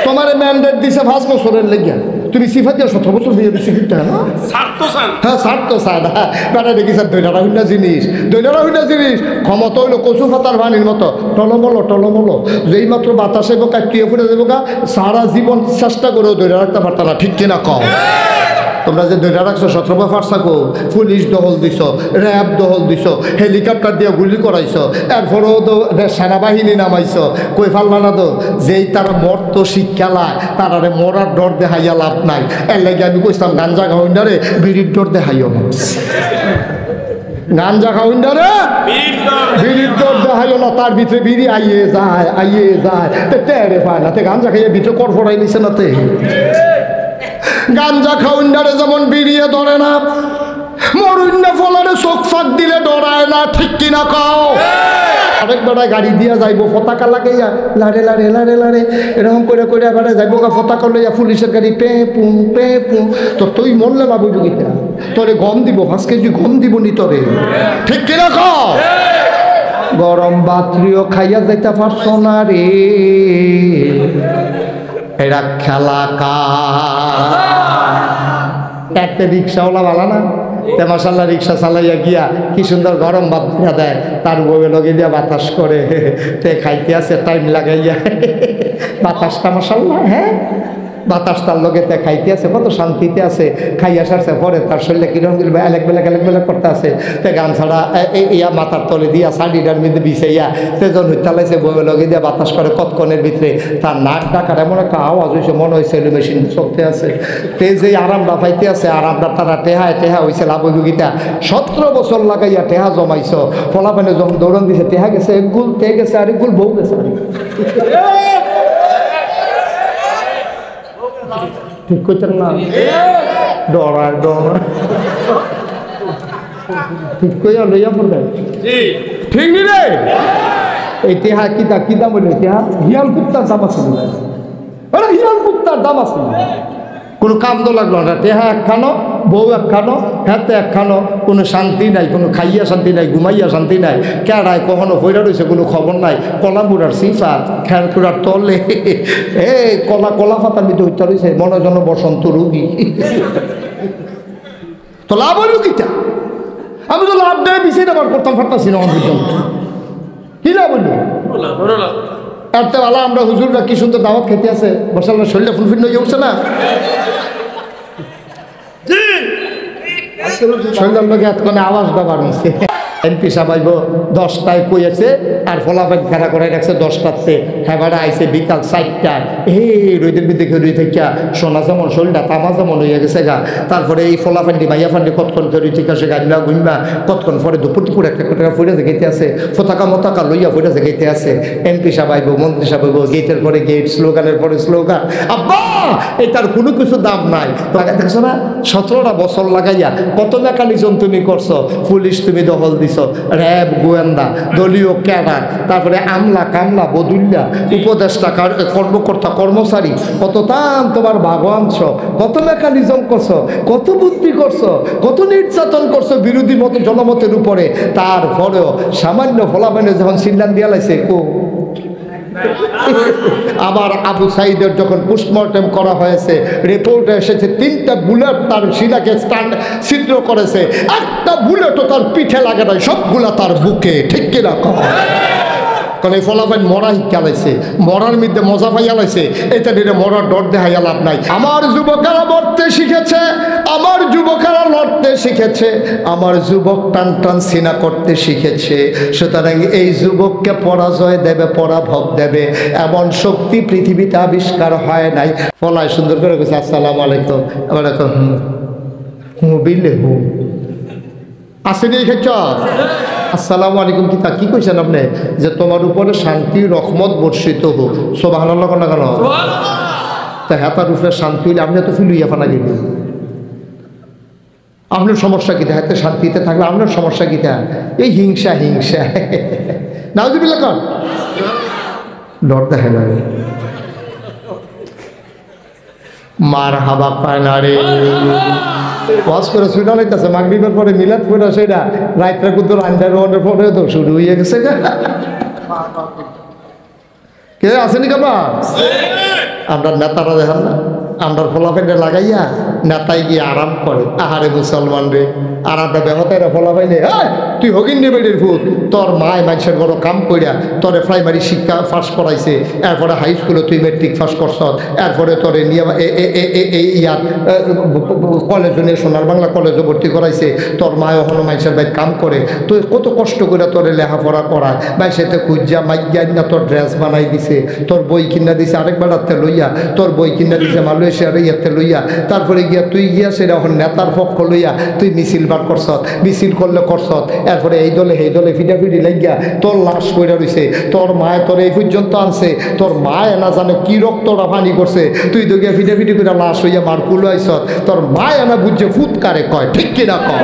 তোমার ম্যান্ডেট দিছে 5 বছরের লেগে তুমি সিফা দিয়ে 17 বছর দিয়ে দিচ্ছি কিন্তু হ্যাঁ স্বার্থ চান বেটা দেখিস দৈনারা হইনা জিনিস ক্ষমতা হইলো কচু পাতার পানির মতো টলমলো যেই মাত্র বাতাসে বোকা কিয়ে ফুটে যাবো গা সারা জীবন চেষ্টা করেও দৈরা রাখতে পারত না ঠিক কিনা কম তোমরা যে দৈরা রাখছো 17 বছর থাকো পুলিশ দহল দিছ র্যাব দহল দিছ হেলিকপ্টার দিয়ে গুলি করাইছ এরপরেও তো সেনাবাহিনী নামাইছ কই ফাল্লা না তো যেই তারা মর্ত শিক্ষা লায় তারারে মরার ডর দেখাইয়া লাভ নাই এর লাগে আমি কইতাম গাঞ্জা খাওয়াইন্ডারে বিড়ির ডর দেখাইও না গাঞ্জা খাওয়াইন্ডারে বিড়ির ডর দেখাইও না তার ভিতরে বিড়ি আইয়ে যায় টেরে পায় না তে গাঞ্জা খাইয়ে ভিতরে কর ফোড়াই নিছে না তে গাঞ্জা খাউন্ডারে যেমন বিড়িয়ে ধরে না মরুন্না ফলারে চোখ ফাঁক দিলে ডরায় না ঠিক কিনা কও আরেক বেড়ায় গাড়ি দিয়া যাইবো পতাকা লাগাইয়া লাড়ে এরকম করে বেড়ায় যাইবো পতাকা লইয়া পুলিশের গাড়ি পে পুম তো তুই মরলে না বুঝবো কিনা তোরে গম দিব 5 কেজি গম দিব নি তোরে ঠিক কিনা কও গরম বাত্রিও খাইয়া যাইতে পারছো না রে এরা খেলা একটা রিক্সাওয়ালা ভালো না তে মাসাল্লাহ রিক্সা চালাইয়া গিয়া কি সুন্দর গরম ভাত দিয়া দেয় তার বউয়ে লগে দিয়া বাতাস করে তে খাইতে আছে টাইম লাগাইয়া বাতাসটা মাসাল্লাহ হ্যাঁ বাতাস তার লগে তে খাইতে আছে কত শান্তিতে আছে খাইয়া সারছে পরে তার শরীরে কিরকম এলেক বেলা করতে আছে তে গামছাড়া ইয়া মাথার তলে দিয়া শাড়িটার মধ্যে বিছাইয়া তে জন চালাইছে বউয়ে লগে দিয়া বাতাস করে কতক্ষণের ভিতরে তার নাক ডাকার এমন একটা আওয়াজ হয়েছে মনে হয়েছে মেশিন চলতে আছে তে যে আরামটা পাইতে আছে আরামটা তারা টেহা হয়েছে লাভযোগিতা 17 বছর লাগাইয়া টেহা জমাইছ ফলাফানে যখন দৌড়ন দিছে টেহা গেছে এক গুল তে গেছে আরেক গুল বউ গেছে ঠিক করতেন না ডরায় ঠিক কইয়া লইয়া পড়লেন ঠিক নি রে এই টেহা কিতা বলে টেহা হিয়াল কুত্তার দাম আছে হিয়াল কুত্তার দাম আছে কোনো কাম তো লাগলো না টেহা একখানো বউ একখানো হাতে একখানো কোনো শান্তি নাই কোনো খাইয়া শান্তি নাই ঘুমাইয়া শান্তি নাই কেড়ায় কখনো ফইরা রয়েছে কোনো খবর নাই কলা বুড়ার সিফা খেয়াল কুড়ার তলে কলা পাতার ভিতরে হইতে রয়েছে মনে জন বসন্ত রুগী তো লাভ হইল কিটা আমি তো লাভ দেয় বিষয় ব্যবহার করতাম ফাটতাছি না আমার পর্যন্ত কি লাভ হইল এত ভালো আমরা হুজুররা কি সুন্দর দাওয়াত খেতে আছে বসাল্লা শরীরটা ফুলফিল হয়ে উঠছে না শরীরের লোক এতক্ষণে আওয়াজটা বাড়ছে এমপি সাহেব 10টায় কইছে আর ফলাফল খেলা করে রাখছে 10টাতে হেবাড়া আইছে বিকাল 4টায় রোদের ভিতরে রুই থেকে সোনা যেমন শরীরটা তামা যেমন হয়ে গেছে গা তারপরে এই ফলাফান্ডি ভাইয়া ফান্ডি কতক্ষণ রুই থেকে আসে গাড়িলা ঘুমবা কতক্ষণ পরে দুপুর একটা টাকা ফুটে যেতে আছে পতাকা লইয়া ফুটে যেতে আছে এমপি সাহেব মন্ত্রী সাহেব গেটের পরে গেট স্লোগানের পরে স্লোগান আব্বা এটার কোনো কিছু দাম নাই দেখছো না 17টা বছর লাগাইয়া কত মেকানিজম তুমি করছো পুলিশ তুমি দখল দিছ র্যাব গোয়েন্দা দলীয় ক্যাডার তারপরে আমলা কামলা বদুল্লা উপদেষ্টা কর্মকর্তা কর্মচারী কত দাম তোমার ভাগবাংশ কত মেকানিজম করছো কত বুদ্ধি করছো কত নির্যাতন করছো বিরোধী মত জনমতের উপরে তারপরেও সামান্য ফলাফলে যখন সিন্দান দিয়া লাইছে আবার আবু সাইদের যখন পোস্টমর্টেম করা হয়েছে রিপোর্টে এসেছে 3টা বুলেট তার সিনাকে ছিদ্র করেছে একটা বুলেটও তার পিঠে লাগে নাই সবগুলা তার বুকে ঠিক কিনা কারণ এই ফলাফল মরা শিক্ষালাইছে মরার মধ্যে মজা পাইয়া লাইছে এটা নিয়ে মরার ডর দেখাইয়া লাভ নাই আমার যুবকেরা মরতে শিখেছে আমার যুবকেরা লড়তে শিখেছে আমার যুবক টান সিনা করতে শিখেছে সুতরাং এই যুবককে পরাজয় দেবে পরাভব দেবে এমন শক্তি পৃথিবীতে আবিষ্কার হয় নাই ফলায় সুন্দর করে গেছে আসসালামু আলাইকুম ওয়ালাইকুম বিলে আসেনি এই ক্ষেত্র আসসালামু আলাইকুম কি কইছেন আপনি যে তোমার উপরে শান্তি রহমত বর্ষিত হোক সুবহানাল্লাহ না কেন তা হাতার উপরে শান্তি হইলে আপনি তো ফিলুইয়া ফানা গেলেন আপনার সমস্যা কিতা হাতে শান্তিতে থাকলে আপনার সমস্যা কিতা এই হিংসা নাউজুবিল্লাহ কর ডর দেখে না মার হাবা পায় না রে ওয়াজ করে ছুটা লাইতেছে মাগরিবের পরে মিলাদ পড়া সেটা রাত্রে কিন্তু রান্নার পরে তো শুরু হয়ে গেছে কে আসেনি কাবা আমরা নেতারা দেখেন না, আমরা ফলাফেলে লাগাইয়া নেতায় গিয়ে আরাম করে। আহারে মুসলমান রে, আর আমরা ব্যবতায় ফলাফাইলে তুই হগিন নেবেডির ভূত, তোর মায় মানুষের বড় কাম করিয়া তোরে প্রাইমারি শিক্ষা পাস করাইছে, এরপরে হাই স্কুলে তুই মেট্রিক পাস করছ, এরপরে তোরে নিয়ে ইয়াত কলেজে নিয়ে সোনার বাংলা কলেজে ভর্তি করাইছে, তোর মায় এখনো মানুষের ভাই কাম করে, তুই কত কষ্ট করে তোরে লেখাপড়া করায়, ভাই সেতে খুঁজা মাইয়া না তোর ড্রেস বানাই দিছে, তোর বই কিনা দিছে আরেকবার হাতে লইয়া, তোর বই কিনা দিছে মালয়েশিয়ার ইয়াতে লইয়া, তারপরে গিয়া তুই গিয়া সেটা এখন নেতার পক্ষ লইয়া তুই মিছিল বার করছ, মিছিল করলে করছ, এরপরে এই দলে সেই দলে ফিটাফিটি লাগিয়া তোর লাশ কইরা রইছে, তোর মায় তোর এই পর্যন্ত আনছে, তোর মায় না জানে কি রক্তটা পানি করছে, তুই তো গিয়া ফিটাফিটি করে লাশ হইয়া মারকুল আইস, তোর মায় না বুঝছে ফুৎকারে কয়, ঠিক কিনা কয়?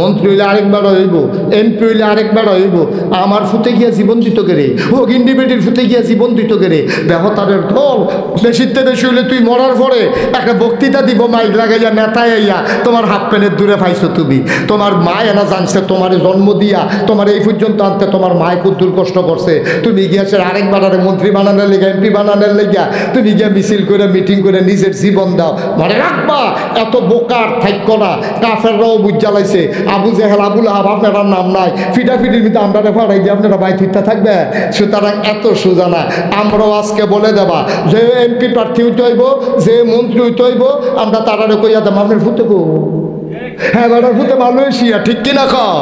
মন্ত্রী হইলে আরেকবার হইব, এমপি হইলে আরেকবার হইব, আমার ফুতে গিয়া জীবন দিত গেরে, ও ইন্ডিপেন্ডেন্ট ফুতে গিয়া জীবন দিত গেরে, ব্যবতারের দল বেশিতে বেশি হইলে তুই মরার পরে একটা বক্তৃতা দিব মাইক লাগাইয়া নেতায় আইয়া তোমার হাফ প্যানের দূরে পাইছো তুমি, তোমার মায় এনা জানছে তোমার জন্ম দিয়া তোমার এই পর্যন্ত আনতে তোমার মায় কুদ্দুর কষ্ট করছে, তুমি গিয়াছে আরেকবার আরে মন্ত্রী বানানোর লেগা এমপি বানানোর লেগা তুমি গিয়া মিছিল করে মিটিং করে নিজের জীবন দাও। মনে রাখবা এত বোকার থাইক না, কাফেররাও বুঝ জ্বালাইছে, আবু জেহেল আবুল আহাব আপনার নাম নাই, ফিটাফিটির ভিতরে আমরা ফাড়াই দিয়ে আপনারা বাই ফিরতে থাকবে, সুতরাং এত সোজা না। আমরাও আজকে বলে দেবা যে এমপি প্রার্থী হইতে হইব, যে মন্ত্রী হইতে হইব, আমরা তারারে কইয়া দেব আপনার ফুটে গো, হ্যাঁ বেড়ার ফুটে মালয়েশিয়া, ঠিক কিনা কও?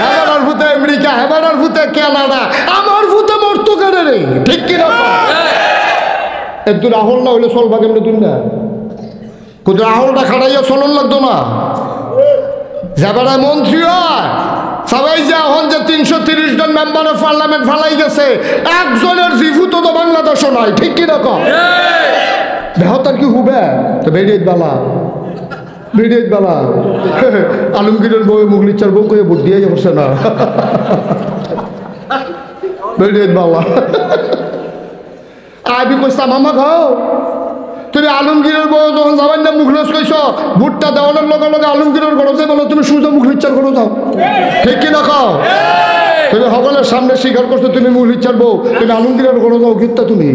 হ্যাঁ বেড়ার ফুটে আমেরিকা, হ্যাঁ বেড়ার ফুটে কানাডা, আমার ফুটে মরতো কেন রে, ঠিক কিনা কও? একটু রাহুল না হইলে চলবা কেমনি তুই না, কিন্তু রাহুলটা খাটাইয়া চলন লাগতো না, যাবারা মন্ত্রী হয় সবাই যে এখন যে 330 জন মেম্বার অফ পার্লামেন্ট ফালাই গেছে, একজনের জিভুত তো বাংলাদেশও নাই, ঠিক কি রকম? বেহতার কি হুবে তো বেরিয়ে বালা, বেরিয়ে বালা আলমগীরের বউ মুগলিচার বউ করে ভোট দিয়ে যাচ্ছে না, বেরিয়ে বালা আবি কইসা মামা খাও, তুমি আলমগীরের বউ যখন যাবেন না মুখলেস কইস, ভোটটা দেওয়ানোর লগে লগে আলমগীরের ঘরে যাই বলো তুমি সূর্য মুখলিচ্ছার করে যাও, ঠিক কিনা খাও? তুমি সকলের সামনে স্বীকার করছো তুমি মুখলিচ্ছার বউ, তুমি আলমগীরের ঘরে যাও, গীতটা তুমি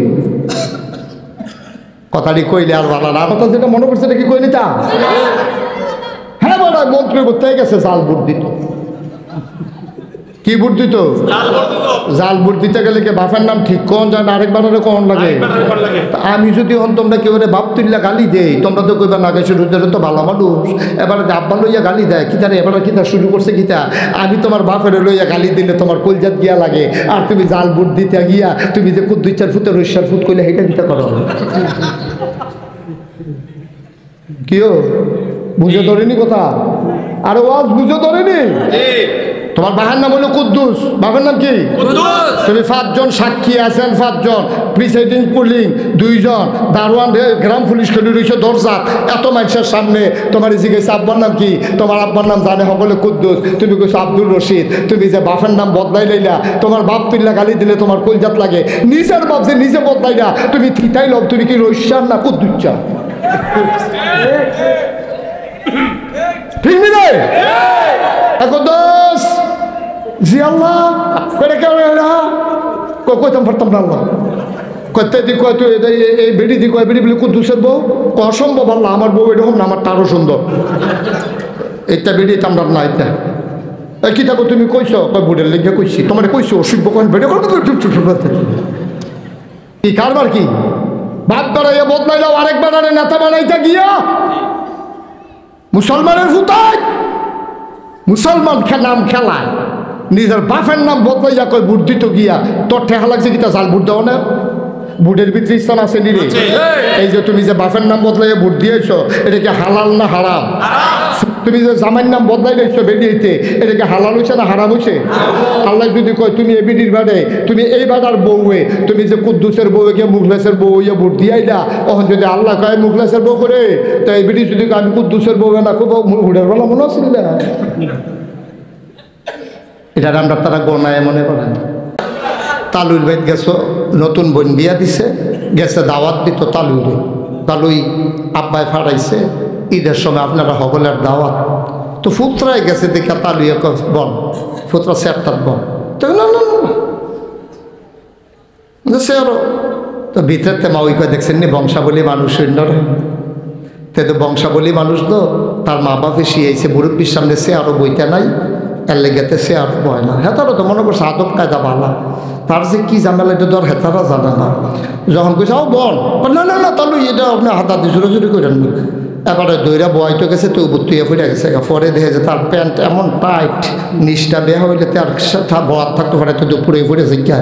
কথাটি কইলে আর ভালো না, কথা যেটা মনে করছে এটা কি কইনি তা? হ্যাঁ বলা মন্ত্রী করতে গেছে জাল ভোট দিত, কি ভোট দিত? জাল ভোট দিতে গেলে কি বাপের নাম ঠিক কোন যায় না আরেকবার কোন লাগে? আমি যদি হন তোমরা কেউ বাপ তুললা গালি দেই, তোমরা তো কইবা না গেছে তো ভালো মানুষ, এবার আব্বা লইয়া গালি দেয় কিতা রে, এবার কিতা শুরু করছে কিতা, আমি তোমার বাপের লইয়া গালি দিলে তোমার কলজাত গিয়া লাগে, আর তুমি জাল ভোট দিতে গিয়া তুমি যে কুদ 2-4 ফুটে রইসার ফুট কইলে সেইটা কিতা করো? কিও বুঝে ধরেনি কথা? আরে ওয়াজ বুঝে ধরেনি? তোমার বাবার নাম হলো কুদ্দুস, বাবার নাম কি? তুমি 5 জন সাক্ষী আছেন, 5 জন প্রিসাইডিং পুলিং 2 জন দারোয়ান গ্রাম পুলিশ খেলে রয়েছে দরজা, এত মানুষের সামনে তোমার জিজ্ঞেস আব্বার নাম কি? তোমার আব্বার নাম জানে সকলে কুদ্দুস, তুমি কইছো আব্দুল রশিদ, তুমি যে বাপের নাম বদলাই লইলা, তোমার বাপ তুল্লা গালি দিলে তোমার কলজাত লাগে, নিজের বাপ যে নিজে বদলাইলা, তুমি থিতাই লব, তুমি কি রইসার না কুদ্দুচ্চা? ঠিক নি? এখন দোষ জি আল্লাহ করে কেউ কইতাম পারতাম না, আল্লাহ কইতে দি কয় তুই এই বেড়ি দি কয় বেড়ি বলে কুদ্দুসের বউ, অসম্ভব আল্লাহ আমার বউ এরকম না, আমার তারও সুন্দর, এটা বেড়ি আমরা না, এটা কি থাকো তুমি কইছো কয় বুড়ের লেগে কইছি, তোমার কইছো অসুখ কোন বেড়ে কি কারবার কি বাদ বাড়াইয়া বদলাইলাও আরেকবার আরে নেতা বানাইতে গিয়া মুসলমানের ফুতায় মুসলমান নাম খেলায় নিজের বাপের নাম বদলাইয়া কয় ভোট দিত গিয়া, তোর ঠেহা লাগছে কিতা জাল ভোট দেওয়া না? ভোটের ভিতরে ইসলাম আছে নিরে, এই যে তুমি যে বাপের নাম বদলাইয়া ভোট দিয়েছ এটা কি হালাল না হারাম? তুমি যে জামাইয়ের নাম বদলাই দিয়েছ বেরিয়েতে এটা কি হালাল হয়েছে না হারাম হয়েছে? আল্লাহ যদি কয় তুমি এ বিডির বাড়ে তুমি এই বাড়ার বউয়ে তুমি যে কুদ্দুসের বউয়ে গিয়ে মুখলেসের বউ ইয়ে ভোট দিয়াইলা, তখন যদি আল্লাহ কয় মুখলেসের বউ করে, তো এই বিডি যদি আমি কুদ্দুসের বউ না খুব ভোটের বেলা মনে হচ্ছিল না, এটা আমরা তারা গোনায় মনে করেন। তালুর বেদ গেছো, নতুন বোন বিয়া দিছে, গেছে দাওয়াত দিত তালুরে, তালুই আব্বায় ফাড়াইছে, ঈদের সময় আপনারা সকলের দাওয়াত, তো ফুতরায় গেছে দেখা তালুয়ে বন ফুতরা সেরটার বন, সে আরো তো ভিতরতে মা ওই কয় দেখছেন নি বংশাবলী মানুষ সৈন্যরা, তো বংশাবলী মানুষ তো তার মা বাপে শিয়েছে মুরব্বীর সামনে সে আরও বইতে নাই, এর লেগেতে সে আর বয় না। হেতারও তো মনে করছে আদব কায়দা বালা, তার যে কি ঝামেলা এটা তো আর হেতারা জানে না। যখন কইছে ও বল, না না না তাহলে এটা আপনি হাতা দিয়ে জোরে জোরে করেন, এবারে দইরা বয়তো গেছে তো বুতুইয়া ফুটে গেছে। পরে দেখে যে তার প্যান্ট এমন টাইট, নিচটা বেয়া হইলে তার বয়াত থাকতে পারে, তো দুপুরে ফুটেছে কে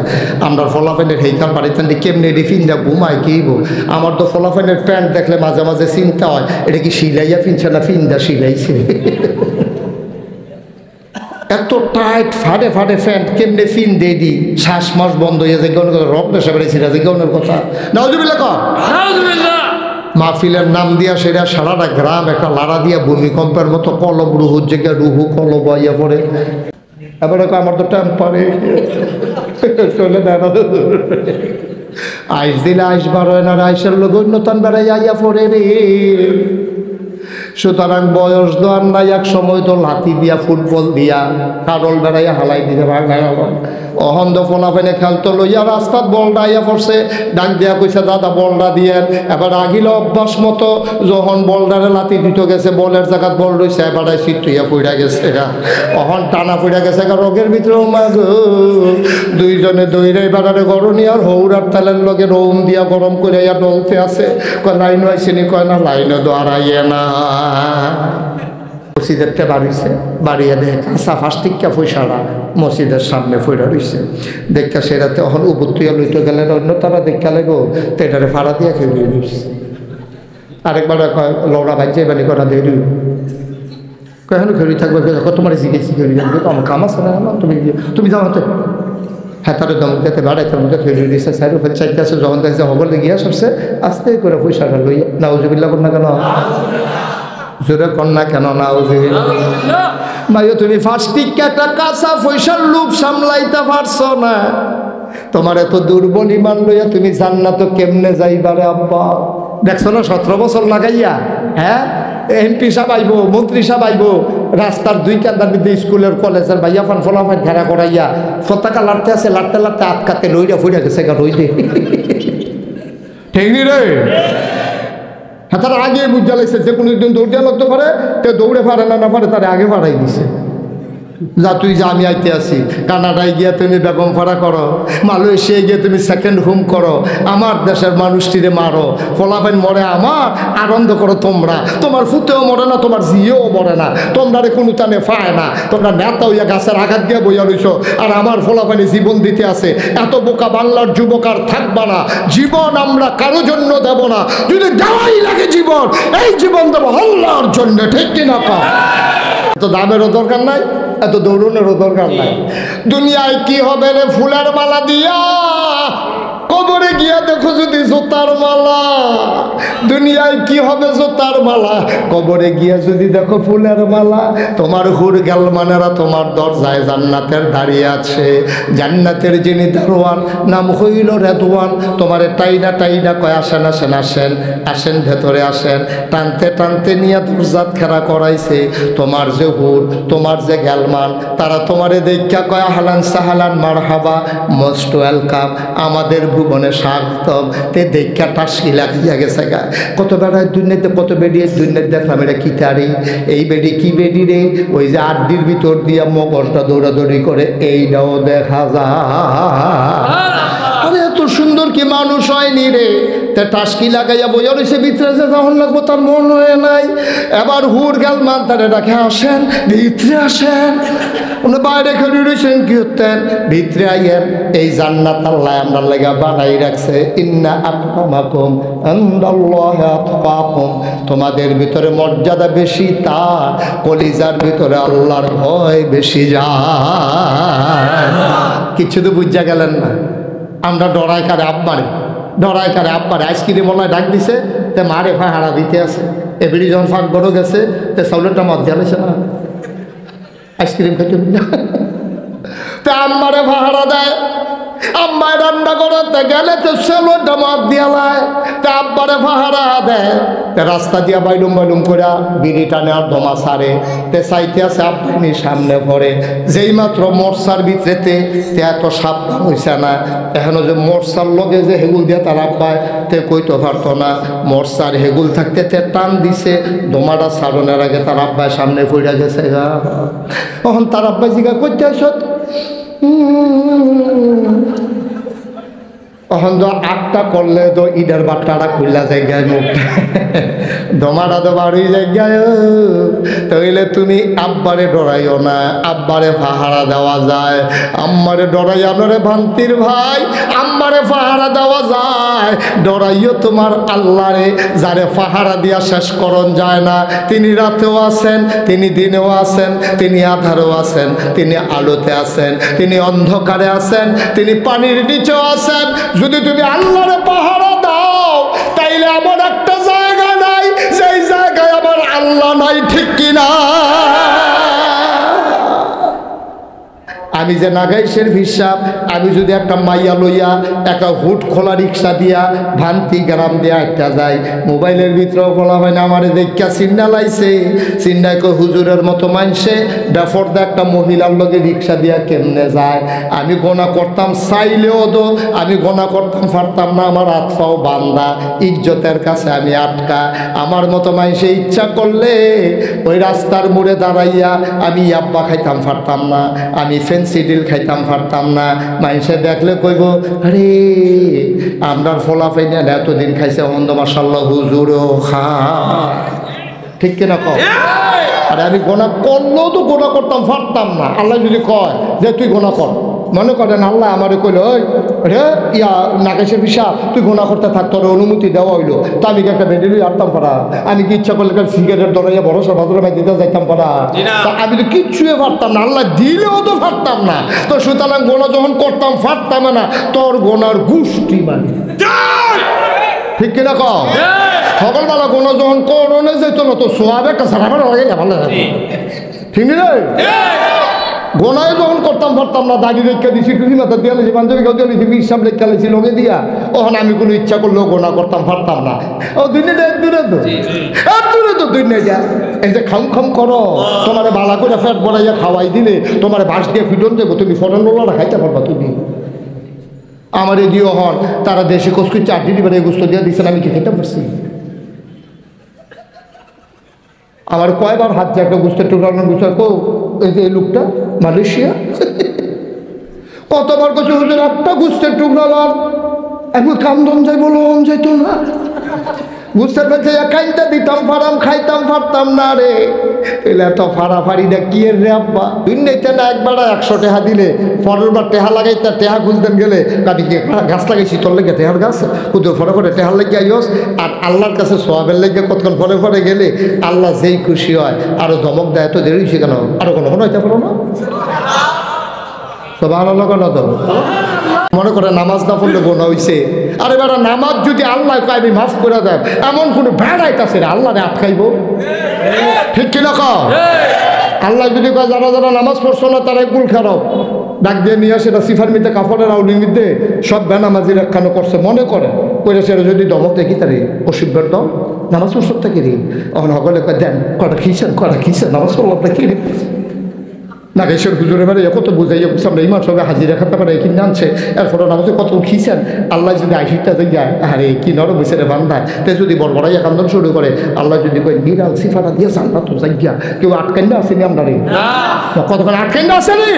আমরা ফলাফেনের হেইকার বাড়িতে কেমনি রিফিনটা ঘুমায় কি বল। আমার তো ফলাফেনের প্যান্ট দেখলে মাঝে মাঝে চিন্তা হয় এটা কি সিলাইয়া ফিনছে না ফিনদা সিলাইছে। এত টাইট ফাটে ফাটে প্যান্ট কেমনে ফিন দিয়ে দিই, শ্বাস মাস বন্ধ হয়ে যায় কথা, রক্ত এসে বেড়েছি রাজি গৌনের কথা। নাউজুবিল্লাহ কর মাহফিলের নাম দিয়া সেটা সারাটা গ্রাম একটা লাড়া দিয়া ভূমিকম্পের মতো কলব রুহুর জায়গায় রুহু কলব আইয়া পড়ে। এবারে আমার তো টেম্পারে চলে দেয় আইস দিলে আইস বার হয় না, আইসের লোক নতুন বেড়াই আইয়া পড়ে রে। সুতরাং বয়স দোয়ার নাই, এক সময় তো লাঠি দিয়া ফুটবল দিয়া কারল বেড়াইয়া হালাই দিতে ভাঙায় অহন্দ ফোনাফেনে খেলতো লইয়া রাস্তাত বলটা আইয়া পড়ছে, ডাক দিয়া কইছে দাদা বলটা দিয়েন। এবার আগিল অভ্যাস মতো যখন বলটারে লাঠি দিত গেছে, বলের জায়গাত বল রয়েছে, এবারে সিটুইয়া পড়া গেছে, অহন টানা পড়া গেছে রোগের ভিতরে মাগ দুইজনে দইরে এবারে গরনি আর হৌরার তেলের লগে রৌম দিয়া গরম করে ডলতে আছে। কয় লাইন আইসেনি, কয় না লাইনে দাঁড়াইয়ে না। মসজিদেরটা বাড়িছে, বাড়িয়ে দেখে কাঁচা ফাস্টিকা পয়সাটা মসজিদের সামনে ফইরা রইছে। দেখা সেরাতে এখন উপত্তুয়া লইতে গেলেন অন্য তারা দেখা লাগো তো এটারে ভাড়া দিয়ে খেয়ে রইছে। আরেকবার কয় লড়া বাজ্যে বানি করা দিয়ে রইল, কেন খেলি থাকবে তোমার জিজ্ঞেসি খেলি যাবে তো আমার কাম আছে না, তুমি যাও হাতে হ্যাঁ তার দমকে বাড়াইতে মধ্যে খেলি দিচ্ছে স্যার ওখানে চাইতে আছে। যখন দেখছে হগলে গিয়া সবসে আস্তে করে পয়সাটা লইয়া নাউজুবিল্লাহ কর না কেন, জোরে কন্যা কেন নাউজুবিল্লাহ। ভাইও তুমি ফাস্টিকা একটা কাঁচা পয়সার লোভ সামলাইতে পারছো না, তোমার এত দুর্বল ইমান লইয়া তুমি জান্নাত কেমনে যাইবারে আব্বা। দেখছো না 17 বছর লাগাইয়া, হ্যাঁ এমপি সাহেব আইব, মন্ত্রী সাহেব আইব, রাস্তার দুই কান্দার মধ্যে স্কুলের কলেজের ভাইয়া ফান ফলাফান ঘেরা করাইয়া পতাকা লাড়তে আছে, লাড়তে লাড়তে আটকাতে লইরা ফুইরা গেছে গা রইতে, ঠিক নি রে। হ্যাঁ তারা আগে বুঝা লাগছে যে কোনো দিন দৌড় দিয়া লাগতে পারে, তে দৌড়ে পারে না পারে তারা আগে পাঠাই দিছে, যা তুই যা আমি আইতে আসি। কানাডায় গিয়ে তুমি বেগম ফাড়া করো, মালয়েশিয়ায় গিয়ে তুমি সেকেন্ড হোম করো, আমার দেশের মানুষটিরে মারো, ফলাফেন মরে আমার আনন্দ করো তোমরা, তোমার ফুতেও মরে না, তোমার জিয়েও মরে না, তোমরা কোনো টানে পায় না, তোমরা নেতা হইয়া গাছের আঘাত দিয়ে বইয়া রইছ, আর আমার ফলাফেনে জীবন দিতে আছে। এত বোকা বাংলার যুবক আর থাকবা না, জীবন আমরা কারো জন্য দেব না, যদি দেওয়াই লাগে জীবন, এই জীবন দেবো আল্লাহর জন্য, ঠিক কিনা কা। তো দামেরও দরকার নাই, এত দৌড়নেরও দরকার নাই। দুনিয়ায় কি হবে রে ফুলের মালা দিয়া, কবরে গিয়া দেখো যদি জোতার মালা। দুনিয়ায় কি হবে জোতার মালা, কবরে গিয়া যদি দেখো ফুলের মালা। তোমার হুর গালমানেরা তোমার দরজায় জান্নাতের দাঁড়িয়ে আছে, জান্নাতের যিনি দারোয়ান নাম হইল রেদওয়ান। তোমারে টাইনা টাইনা কয় আসেন আসেন আসেন আসেন ভেতরে আসেন, টানতে টানতে নিয়ে দরজাত খেরা করাইছে। তোমার যে হুর, তোমার যে গালমান, তারা তোমারে দেখা কয় আহলান সাহালান মারহাবা, মোস্ট ওয়েলকাম, আমাদের ভুবনে স্বাগতম। তে দেখা টাসকি লাগিয়া গেছে গা। কত বেড়ায় দুনিয়াতে কত বেডিয়ে দুনিয়াতে দেখলাম, এটা কি তারি, এই বেডি কি বেডি রে, ওই যে আড্ডির ভিতর দিয়া মগজটা দৌড়াদৌড়ি করে, এইটাও দেখা যায়। আরে এত সুন্দর কি মানুষ হয়নি রে, তে টাসকি লাগাইয়া বইয়া রয়েছে ভিতরে, যে যখন লাগবো তার মন হয়ে নাই। এবার হুর গেল মান তারে ডাকে আসেন ভিতরে আসেন, বাইরে খেলে রয়েছেন কি হতেন, ভিতরে আইয়েন। এই জান্নাত আল্লাহ আমরা লেগা বানাই রাখছে, ইন্না আক্রামাকুম ইনদাল্লাহি আতকাকুম, তোমাদের ভিতরে মর্যাদা বেশি তার কলিজার ভিতরে আল্লাহর ভয় বেশি যায়। কিছু তো বুঝা গেলেন না, আমরা ডরাই কারে আব্বারে, ডরাই কারে আব্বারে। আইসক্রিম মনে ডাক দিছে, তে মারে ভাই হারা দিতে আছে। এবারে যখন ফাঁক বড় গেছে, তে চাউলেরটা মদ জ্বালেছে না, আইসক্রিম খেতে তে আম্মারে ভাড়া দেয়। আম্মায় রান্না করতে গেলে তো সেলোটা মদ দিয়া লায়, তা আব্বারে আব্বারে পাহারা দেয়, তে রাস্তা দিয়া বাইলুম বাইলুম করে বিড়ি টানে আর ধমা সারে, তে চাইতে আছে আব্বানি সামনে পড়ে। যেই মাত্র মরসার ভিতরেতে তে এত সাবধান হইছে না, এখনো যে মরসার লগে যে হেগুল দিয়া তার আব্বায় তে কইতে পারতো না। মরসার হেগুল থাকতে তে টান দিছে, ধোমাটা সারণের আগে তার আব্বায় সামনে পড়ে গেছে। তখন তার আব্বাই জিগা করতে আস, তখন তো আটটা করলে তো ইডার বাট্টাটা খুললা জায়গায় মুখটা, ধমাটা তো বাড়ি জায়গায়। তাইলে তুমি আব্বারে ডরাইও না, আব্বারে পাহারা দেওয়া যায়। আম্মারে ডরাইও না রে ভান্তির ভাই, আম্মারে পাহারা দেওয়া যায়। ডরাইও তোমার আল্লাহরে, যারে পাহারা দিয়া শেষ করণ যায় না। তিনি রাতেও আছেন, তিনি দিনেও আছেন, তিনি আধারেও আছেন, তিনি আলোতে আছেন, তিনি অন্ধকারে আছেন, তিনি পানির নিচেও আছেন। যদি তুমি আল্লাহরে পাহারা দাও, তাইলে এমন একটা জায়গা নাই যেই জায়গায় আমার আল্লাহ নাই, ঠিক কিনা? আমি যে নাগাইশের হিসাব, আমি যদি একটা মাইয়া লইয়া একটা হুট খোলা রিক্সা দিয়া ভান্তি গ্রাম দিয়া একটা যাই, মোবাইলের ভিতরেও খোলা হয় না, আমার দেখা চিন্না লাইছে, চিন্নায় কই হুজুরের মতো মানছে ডাফরদা একটা মহিলার লগে রিক্সা দিয়া কেমনে যায়। আমি গোনা করতাম, চাইলেও তো আমি গোনা করতাম পারতাম না, আমার হাত পাও বান্দা, ইজ্জতের কাছে আমি আটকা। আমার মতো মানছে ইচ্ছা করলে ওই রাস্তার মোড়ে দাঁড়াইয়া আমি আব্বা খাইতাম পারতাম না, আমি সিডিল খাইতাম পারতাম না। মানুষে দেখলে কইব, আরে আমরার ফলাফাই না এতদিন খাইছে, অন্ধ মাশাআল্লাহ হুজুরও খা, ঠিক কিনা কও? আরে আমি গোনা করলেও তো গোনা করতাম পারতাম না। আল্লাহ যদি কয় যে তুই গোনা কর, মনে করেন আল্লাহ আমারে কইল, ওই রে ইয়া নাগেশের হিসাব তুই গোনা করতে থাক, তোর অনুমতি দেওয়া হইলো, তো আমি কি একটা বেডেলি আটতাম পারা? আমি কি ইচ্ছা করলে সিগারেট ধরাইয়া বড় সব বাজারে ভাই দিতে যাইতাম পারা? আমি তো কিচ্ছুই পারতাম না, আল্লাহ দিলেও তো পারতাম না। তো সুতরাং গোনা যখন করতাম পারতাম না, তোর গোনার গোষ্ঠী মানে, ঠিক কিনা কও? সকালবেলা গোনা যখন করোনা যেত না, তো সোয়াব একটা সারাবার লাগে না, ভালো ঠিক নেই? গোনায় যখন করতাম পারতাম না, দাড়ি রেখা দিছি, টুপি মাথা দিয়ে লেছি, বান্ধবী কেউ দিয়েছি, হিসাব রেখা লেছি লগে দিয়া, ওখানে আমি কোনো ইচ্ছা করলেও গোনা করতাম পারতাম না। ও দুনিয়াটা দূরে তো, দূরে তো দুনিয়া। এই যে খাম খাম করো, তোমার বালা করে ফ্যাট বড়াইয়া খাওয়াই দিলে, তোমার বাঁশ দিয়ে ফিডন দেবো, তুমি ফরেন লোলাটা খাইতে পারবা তুমি। আমার এদিও হন তারা দেশে কসকু চারটি দিবার এই গুস্ত দিয়ে দিচ্ছেন, আমি কি খেতে পারছি? আমার কয়বার হাত দিয়ে একটা গুস্তের টুকরানোর গুস্ত, এই যে এই লোকটা মালয়েশিয়া কতবার কিছু হুজুর একটা গুস্তের টুকরা লাল, একবার কান্দন যাই বলো যাইতো না, বুঝতে পারছে কাইনটা দিতাম ফারাম, খাইতাম পারতাম না রে। এলে এত ফাড়াফাড়িটা কি রে আব্বা? দুনিয়াতে না একবার 100 টাকা দিলে পরের বার টেহা লাগাইতে, টেহা খুঁজতেন গেলে কাটি কি গাছ লাগাইছি তোর লেগে টেহার গাছ কুদুর ফরে ফরে টেহার লেগে আইস। আর আল্লাহর কাছে সোয়াবের লেগে কতক্ষণ ফরে ফরে গেলে আল্লাহ যেই খুশি হয়, আরো ধমক দেয়, এত দেরি হয়েছে কেন? আরো কোনো হইতে পারো না, সব আল্লাহ কেন দেবো? মনে করে নামাজ না পড়লে গোনা হইছে, আরে বেটা নামাজ যদি আল্লাহ আমি মাফ করে দেয়, এমন কোনো বেড়াইতেছে না আল্লাহ আটকাইব, ঠিক কিনা কও? আল্লাহ যদি কয় যারা যারা নামাজ পড়ছো না তারা গুল খারাপ, ডাক দিয়ে নিয়ে আসে সিফার মিতে কাপড়ের আউলির মধ্যে সব বেনামাজির একখানো করছে, মনে করে করে সেটা যদি দমক দেখি তারে অসুবিধার দম নামাজ পড়ছো থেকে রে, তখন সকলে কয় দেন কটা খিসেন নামাজ পড়লাম কি নাগেশ্বর হুজুরে বেড়ে কত বুঝাইয়া আমরা ইমান সঙ্গে হাজিরা খাতে পারে কি জানছে, এরপরে নামাজে কত খিসেন। আল্লাহ যদি আইসিটা যায়, আরে কি নরম হয়েছে রে বান্ধায়, তে যদি বড়বড়াইয়া কান্দন শুরু করে, আল্লাহ যদি কয় বিড়াল সিফাটা দিয়ে জানলা তো যাই গিয়া, কেউ আটকান না আসেনি আমরা রে, কতক্ষণ আটকান না আসেনি।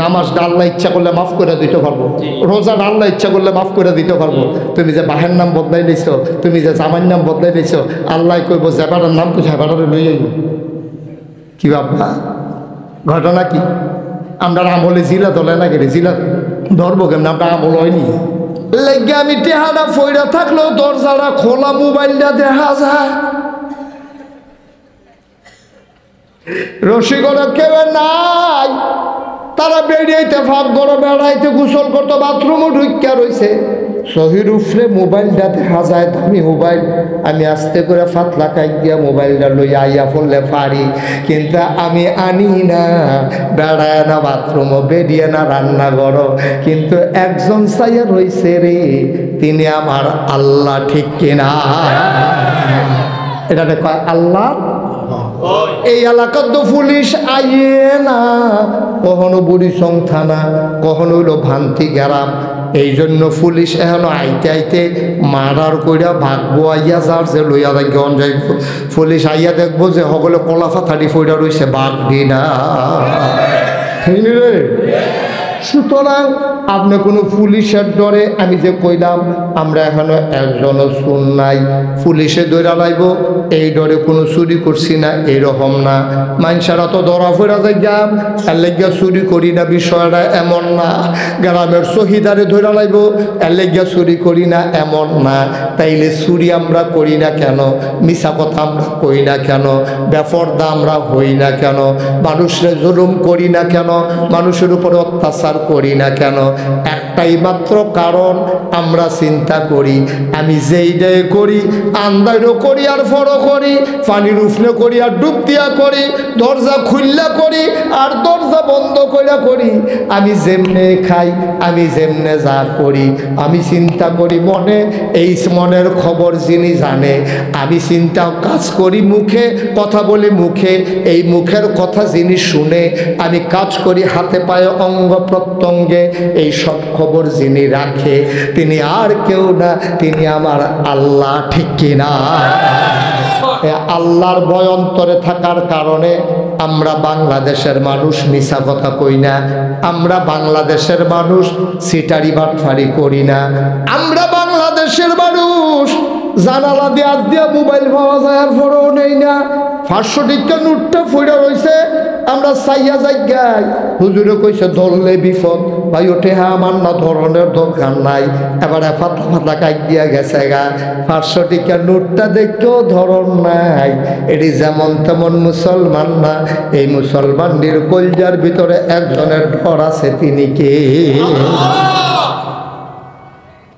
নামাজটা আল্লাহ ইচ্ছা করলে মাফ করে দিতে পারবো, রোজার আল্লাহ ইচ্ছা করলে মাফ করে দিতে পারবো। তুমি যে বাহের নাম বদলাই নিছো, তুমি যে জামাইর নাম বদলাই নিছো, আল্লাহ কইব জেবারের নাম তো জেবারের লই আইব। কি বাবা ঘটনা কি? আমরা আমলে জিলা দলে না গেলে জিলা ধরবো কেমন? আমরা আমল হয়নি লেগে আমি টেহাটা ফইরা থাকলেও দরজাটা খোলা, মোবাইলটা দেখা যায়, রসিকতা কেউ নাই, তারা বেরিয়েতে ফাঁক গড়ে বেড়াইতে গোসল করতো, বাথরুমও ঢুকিয়া রয়েছে, সহির উফরে মোবাইলটা দেখা যায়, দামি মোবাইল। আমি আস্তে করে ফাতলা খাই দিয়া মোবাইলটা লই আইয়া পড়লে পারি, কিন্তু আমি আনি না। বেড়ায় না বাথরুম, বেরিয়ে না রান্না করো, কিন্তু একজন চাইয়া রইছে রে, তিনি আমার আল্লাহ, ঠিক কিনা? এটা কয় আল্লাহ। এই এলাকার তো পুলিশ আইয়ে না, কখনো বুড়িচং থানা, কখনো হইল ভান্তি গ্রাম। এই জন্য পুলিশ এখনো আইতে আইতে মার্ডার কইরা ভাগবো, আইয়া যার যে লইয়া যাইগন যাইব। পুলিশ আইয়া দেখবো যে সকলে কলা ফাথাটি ফইরা রইছে, বাঘবি না। রে সুতরাং আপনি কোনো পুলিশের ডরে, আমি যে কইলাম আমরা এখনো একজনও শুন নাই, পুলিশে দৌড়া লাইব এই ডরে কোনো চুরি করছি না এইরকম না। মানুষেরা তো ধরা ফেরা যাই যাম, এর লেগিয়া চুরি করি না, বিষয়টা এমন না। গ্রামের শহীদারে ধরা লাইব, এর লেগিয়া চুরি করি না এমন না। তাইলে চুরি আমরা করি না কেন? মিছা কথা আমরা কই না কেন? বেপরদা আমরা হই না কেন? মানুষের জুলুম করি না কেন? মানুষের উপরে অত্যাচার করি না কেন? একটাই মাত্র কারণ, আমরা চিন্তা করি আমি যেইটাই করি, আন্দারও করি আর ফরও করি, পানির উফলে করি আর ডুব দিয়া করি, দরজা খুললা করি আর দরজা বন্ধ কইরা করি, আমি যেমনে খাই, আমি যেমনে যা করি, আমি চিন্তা করি মনে। এই মনের খবর যিনি জানে, আমি চিন্তা কাজ করি মুখে, কথা বলি মুখে, এই মুখের কথা যিনি শুনে, আমি কাজ করি হাতে পায়ে অঙ্গ প্রত্যঙ্গে, এই সব খবর যিনি রাখে, তিনি আর কেউ না, তিনি আমার আল্লাহ, ঠিক কিনা? আল্লাহর ভয় অন্তরে থাকার কারণে আমরা বাংলাদেশের মানুষ মিছা কথা কই না, আমরা বাংলাদেশের মানুষ সিটারি বাটফারি করি না, আমরা বাংলাদেশের মানুষ জানালা দিয়ে হাত দিয়া মোবাইল পাওয়া যায় আর পরেও নেই না। 500 টাকা নোটটা ফুড়ে রয়েছে, আমরা চাইয়া যাই হুজুরে কইছে ধরলে বিপদ, ভাই ওঠে হ্যাঁ আমার না ধরনের দরকার নাই। এবারে ফাতলা ফাতলা কাক দিয়া গেছে গা, 500 টাকা নোটটা দেখতেও ধরন নাই। এটি যেমন তেমন মুসলমান না, এই মুসলমানদের কলজার ভিতরে একজনের ডর আছে, তিনি কে?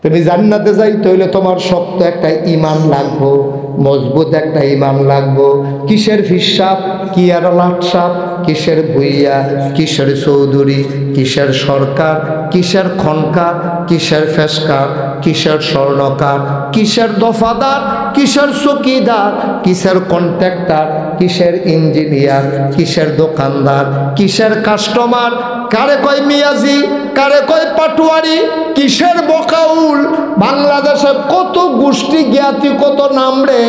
তুমি জান্নাতে যাইতে হইলে তোমার শক্ত একটা ইমান লাগবো, মজবুত একটা ইমান লাগবো। কিসের ফিসাব, কি আর লাটসাপ, কিসের ভুইয়া, কিসের চৌধুরী, কিসের সরকার, কিসের খনকার, কিসের ফেসকার, কিসের স্বর্ণকার, কিসের দফাদার, কিসের চকিদার, কিসের কন্ট্রাক্টর, কিসের ইঞ্জিনিয়ার, কিসের দোকানদার, কিসের কাস্টমার, কারে কয় মিয়াজি, কারে কয় পাটুয়ারি, কিসের বকাউল। বাংলাদেশে কত গোষ্ঠী জ্ঞাতি, কত নাম রে,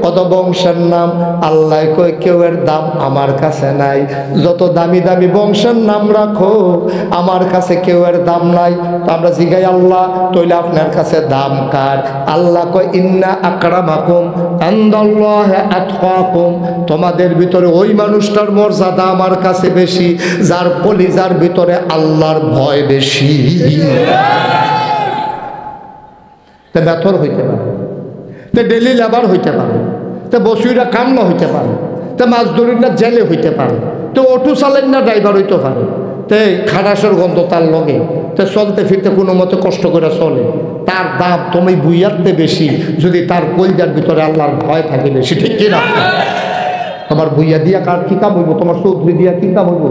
কত বংশের নাম। আল্লাহ কয় কেউ এর দাম আমার কাছে নাই। যত দামি দামি বংশের নাম রাখো, আমার কাছে কেউ এর দাম নাই। তো আমরা জিগাই আল্লাহ তইলে আপনার কাছে দাম কার? আল্লাহ কয় ইন্না আকরামাকুম ইনদাল্লাহি আতকাকুম, তোমাদের ভিতরে ওই মানুষটার মর্যাদা আমার কাছে বেশি যার কলিজার ভিতরে আল্লাহর ভয় বেশি। তে বেতর হইতে পারে, তে ডেলি লেবার হইতে পারে, তে বসুইরা কাম না হইতে পারে, তে মাছ ধরির না জেলে হইতে পারে, তো অটো চালেন না ড্রাইভার হইতে পারে, তে খারাসের গন্ধ তার লগে, তে চলতে ফিরতে কোনো মতে কষ্ট করে চলে, তার দাম তুমি বুইয়াতে বেশি যদি তার কলজার ভিতরে আল্লাহর ভয় থাকে বেশি, ঠিক কিনা? তোমার ভুইয়া দিয়া কার কি কাম হইব, তোমার চৌধুরী দিয়া কি কাম হইব,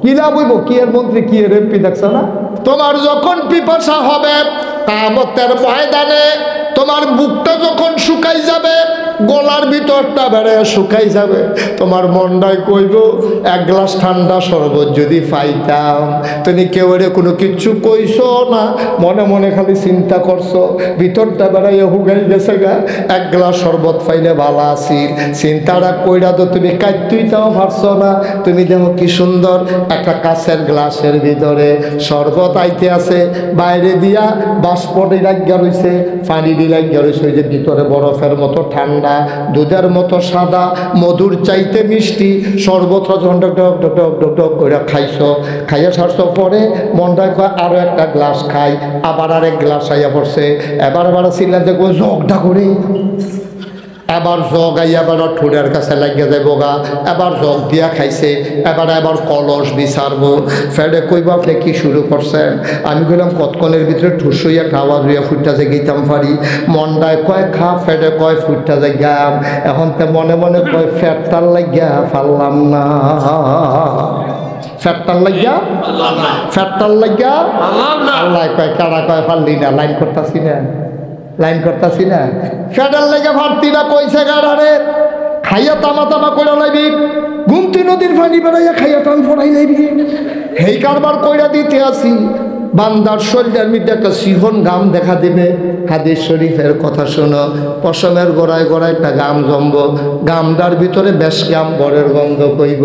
কি লাভ হইব? কি এর মন্ত্রী, কি এর এমপি, দেখছ না? তোমার যখন পিপাসা হবে কিয়ামতের ময়দানে, তোমার বুকটা যখন শুকাই যাবে, গলার ভিতরটা বেড়ে শুকাই যাবে, তোমার মনটাই কইব এক গ্লাস ঠান্ডা শরবত যদি পাইতাম। তুমি কেউ এর কোনো কিচ্ছু কইছো না, মনে মনে খালি চিন্তা করছো, ভিতরটা বেড়াইয়া হুগাই গেছে গা, এক গ্লাস শরবত পাইলে ভালো আছিল। চিন্তাটা কইরা তো তুমি কাটতেইটাও পারছো না। তুমি দেখো কি সুন্দর একটা কাঁচের গ্লাসের ভিতরে শরবত আইতে আছে, বাইরে দিয়া বাষ্পটি লাগিয়া রয়েছে, পানি দিয়ে লাগিয়া রয়েছে, ওই যে ভিতরে বরফের মতো ঠান্ডা, দুধের মতো সাদা, মধুর চাইতে মিষ্টি শরবতটা যখন ডক ডক ডক ডক ডক ডক করে খাইছো, খাইয়া সারছো, পরে মনটায় কয় আরো একটা গ্লাস খাই, আবার আরেক গ্লাস আইয়া পড়ছে, এবার চিল্লা দেখবো জগটা করে এবার জগ আইয়া এবার ঠোঁটের কাছে লাগিয়ে দেবো গা, এবার জগ দিয়া খাইছে, এবার কলস বিচারবো। ফেডে কইবা আপনি কি শুরু করছেন? আমি কইলাম কতক্ষণের ভিতরে ঠুস হইয়া খাওয়া ধুইয়া ফুটটা যে গেতাম পারি। মনটায় কয় খা, ফেডে কয় ফুটটা যে গাম। এখন তো মনে মনে কয় ফ্যাটটার লাগিয়া পারলাম না, ফ্যাটটার লাগিয়া, ফ্যাটটার লাগিয়া আল্লাহ কয় কারা কয় পারলি না, লাইন করতাছি না, লাইন করতাছি না, ফ্যাটার লেগে ভাবতি না, কইছে গাড়ারে খাইয়া তামা তামা করে লাইবি, গুমতি নদীর পানি বেড়াইয়া খাইয়া টান ফোড়াই লাইবি, হেই কারবার কইরা দিতে আসি। বান্দার শরীরের মধ্যে একটা সিহন গাম দেখা দিবে। হাদিস শরীফের কথা শোনো, পশমের গোড়ায় গোড়ায় একটা গাম জমব, গামদার ভিতরে বেশ গাম বরের গন্ধ কইব।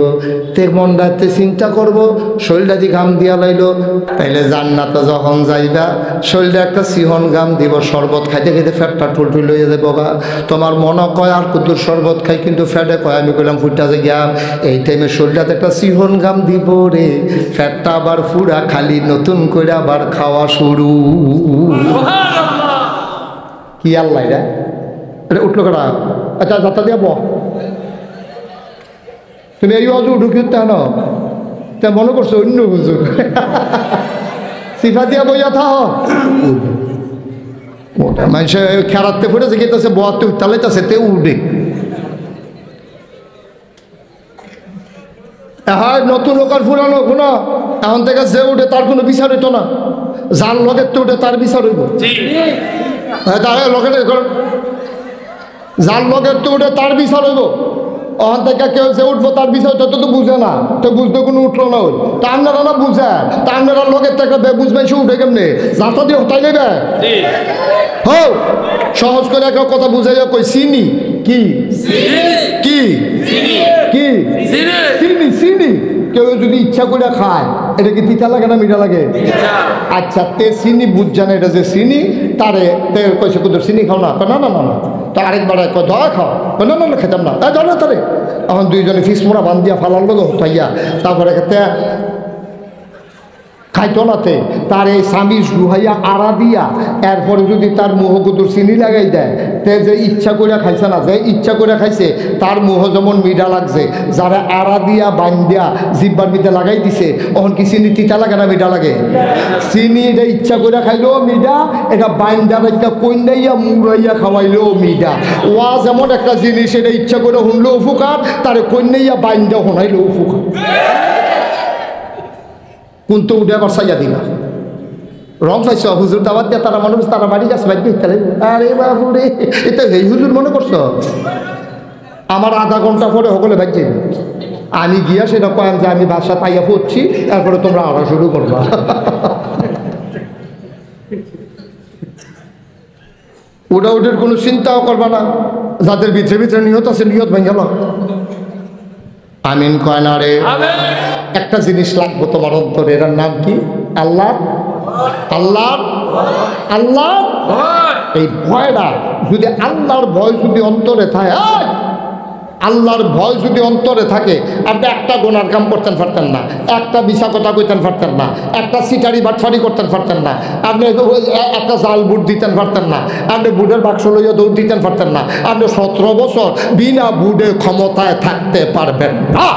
তে মনটাতে চিন্তা করব, শরীরটা দিয়ে গাম দিয়া লাইলো, তাইলে জান্নাতে যখন যাইবা শরীরে একটা সিহন গাম দিব, শরবত খাইতে খাইতে ফ্যাটটা ঠুলঠুল হয়ে যাবো গা। তোমার মনে কয় আর কুতুর শরবত খাই, কিন্তু ফ্যাটে কয় আমি কইলাম ফুটটা যে গাম। এই টাইমে শরীরটাতে একটা সিহন গাম দিব রে, ফ্যাটটা আবার ফুরা খালি নতুন করে আবার খাওয়া শুরু। কি আল্লাহ এটা উঠলো করা। আচ্ছা যাত্রা দিয়া বহ, তুমি এই অজু ঢুকিতে না তা মনে করছো অন্য হুজুর সিফা দিয়া বইয়া থাও। ওটা মানুষে খেলাতে ফুটেছে গেতেছে, বয়াতে উঠতালাইতেছে, তে উঠবে। হ্যাঁ নতুন লোকের পুরানো কোনো এখন থেকে যে উঠে তার কোনো বিচার হইতো না, যার লগের তো উঠে তার বিচার হইব। যার লগের তো উঠে তার বিচার হইব। ওখান থেকে কেউ যে উঠবো তার বিষয় তত তো বুঝে না, তো বুঝতে কোনো উঠলো না। ওই তা আপনারা না বুঝে, তা আপনারা লগের থেকে বুঝবেন সে উঠে কেমনি যাতা দিয়ে হতাই নেবে। হো সহজ করে একটা কথা বুঝাইয়া কই, চিনি কি কি কি চিনি, চিনি কেউ যদি ইচ্ছা করে খায় এটা কি তিতা লাগে না মিঠা লাগে? আচ্ছা তে চিনি বুঝছে না এটা যে চিনি, তারে তে কইছে কুদুর চিনি খাও না, না না না না, তো আরেকবার কয় ধোয়া খাও, না না না খেতাম না, তাই ধরে তারে এখন দুইজনে ফিস মোড়া বান দিয়া ফালার লোক হতাইয়া তারপরে খাইতো নাতে তার এই স্বামীর গুহাইয়া আড়া দিয়া এরপরে যদি তার মুহ কুতুর চিনি লাগাই দেয়, তে যে ইচ্ছা করে খাইছে না, যে ইচ্ছা করে খাইছে তার মুহ যেমন মিঠা লাগছে, যারা আড়া দিয়া বান দিয়া জিব্বার মিঠা লাগাই দিছে, তখন কি চিনি তিতা লাগে না মিঠা লাগে? চিনি এটা ইচ্ছা করে খাইলেও মিঠা, এটা বাইন্দার একটা কইনাইয়া মুড়াইয়া খাওয়াইলেও মিঠা। ওয়া যেমন একটা জিনিস এটা ইচ্ছা করে শুনলেও উপকার, তারে কইনাইয়া বাইন্দা শোনাইলেও উপকার। কিন্তু উঠে আবার সাইয়া দিলা রং পাইছ হুজুর দাওয়াত দিয়া তারা মানুষ তারা বাড়ি গাছ বাড়ি দিতে। আরে বাবু রে, এটা এই হুজুর মনে করছো? আমার আধা ঘন্টা পরে সকলে বাড়ি যাবে, আমি গিয়া সেটা কয়াম যে আমি বাসা পাইয়া পড়ছি, তারপরে তোমরা আরো শুরু করবা। ওটা ওটার কোনো চিন্তাও করবা না, যাদের ভিতরে ভিতরে নিয়ত আছে নিয়ত ভেঙে গেল। আমিন কয় না রে? একটা জিনিস লাগবো তোমার অন্তরে, এটার নাম কি? আল্লাহ আল্লাহ আল্লাহ। এই ভয়টা যদি আল্লাহর ভয় যদি অন্তরে থাকে, আল্লাহর ভয় যদি অন্তরে থাকে, আপনি একটা গোনার কাম করতেন পারতেন না, একটা মিশা কথা কইতেন পারতেন না, একটা সিটারি বাটফারি করতেন পারতেন না, আপনি একটা জাল বুট দিতেন পারতেন না, আপনি বুটের বাক্স লইয়া দৌড় দিতেন পারতেন না, আপনি 17 বছর বিনা বুটে ক্ষমতায় থাকতে পারবেন না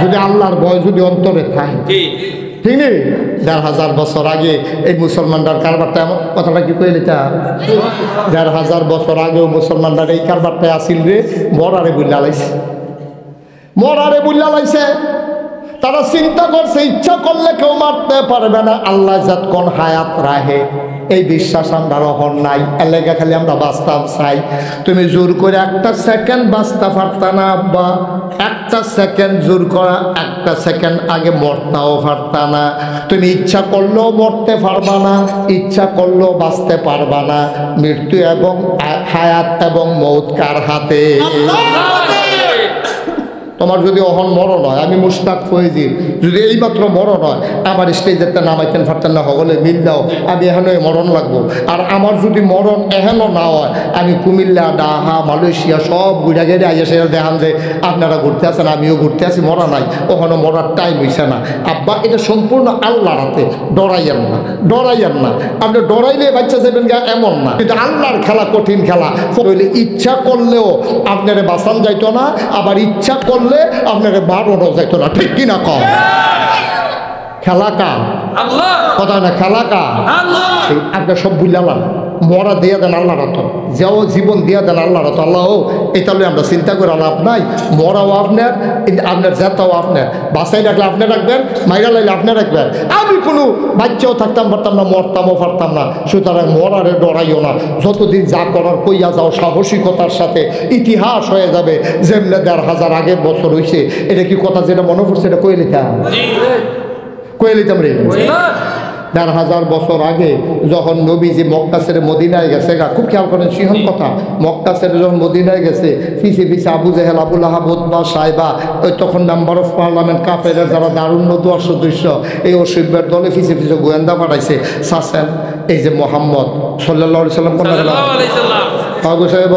যদি আল্লাহর ভয় যদি অন্তরে থাকে। ঠিক নেই? ১,৫০০ বছর আগে এই মুসলমানটার কারবারটা এমন কথাটা কি কইলে তা ১,৫০০ বছর আগেও মুসলমানটার এই কারবারটাই আসিল রে, মরারে বুল্লা লাইছে, মরারে বুল্লা লাইছে। তারা চিন্তা করছে ইচ্ছা করলে কেউ মারতে পারবে না, আল্লাহ যতক্ষণ হায়াত রাহে এই বিশ্বাস আমরা রহন নাই, এলাকা খালি আমরা বাঁচতাম চাই। তুমি জোর করে একটা সেকেন্ড বাঁচতে পারতা না আব্বা, একটা সেকেন্ড জোর করা, একটা সেকেন্ড আগে মরতাও পারতা না। তুমি ইচ্ছা করলেও মরতে পারবা না, ইচ্ছা করলেও বাঁচতে পারবা না। মৃত্যু এবং হায়াত এবং মৌত কার হাতে? তোমার যদি অহন মরণ হয়, আমি মুশতাক ফয়েজির যদি এইমাত্র মরণ হয়, আমার স্টেজেতে নামাইতেন ফারতেন না, হগলে মিল দাও, আমি এখানে মরণ লাগবো। আর আমার যদি মরণ এহেনও না হয়, আমি কুমিল্লা, ডাহা, মালয়েশিয়া সব ঘুরে গেড়ে আইয়া সে দেখান যে আপনারা ঘুরতে আসেন, আমিও ঘুরতে আসি, মরা নাই, ওখানে মরার টাইম হইছে না। আব্বা, এটা সম্পূর্ণ আল্লাহর হাতে, ডরাইয়েন না, ডরাইয়েন না। আপনি ডরাইলে বাচ্চা যাবেন গা এমন না, কিন্তু আল্লাহর খেলা কঠিন খেলা। ইচ্ছা করলেও আপনারে বাঁচান যাইতো না, আবার ইচ্ছা করলে আপনাকে বারোটাও যাইতো না, ঠিক কিনা কম? খেলা কার? কথা না, খেলা কার? আপনার সব বুঝলাম, মরা দিয়ে দেন আল্লাহর হাতে, যাও জীবন দিয়ে দেন আল্লাহর হাতে। আল্লাহ এই তাহলে আমরা চিন্তা করে লাভ নাই, মরাও আপনার, আপনার জেতাও আপনার, বাসাই রাখলে আপনি রাখবেন, মাইরা লাইলে আপনি রাখবেন। আমি কোনো বাচ্চাও থাকতাম পারতাম না, মরতামও পারতাম না। সুতরাং মরারে ডরাইও না, যতদিন যা করার কইয়া যাও সাহসিকতার সাথে, ইতিহাস হয়ে যাবে। যেমনি ১,৫০০ আগের বছর হয়েছে, এটা কি কথা যেটা মনে পড়ছে এটা কয়ে লিতাম, কয়ে লিতাম রে। ১,৫০০ বছর আগে যখন নবীজি মক্কা ছেড়ে মদিনায় গেছে, খুব খেয়াল করেন সিংহন কথা, মক্কা ছেড়ে যখন মদিনায় গেছে, পিছিয়ে পিছিয়ে আবু জেহেল, আবুল আহাব, উতবা, সাইবা, ওই তখন মেম্বার অফ পার্লামেন্ট কাফেরের যারা দারুণ দোয়ার সদস্য, এই অসভ্যের দলে পিছিয়ে পিছিয়ে গোয়েন্দা পাঠাইছে। সাসেন এই যে মোহাম্মদ সাল্লাল্লাহু আলাইহি সাল্লাম কোন আবু সাহেব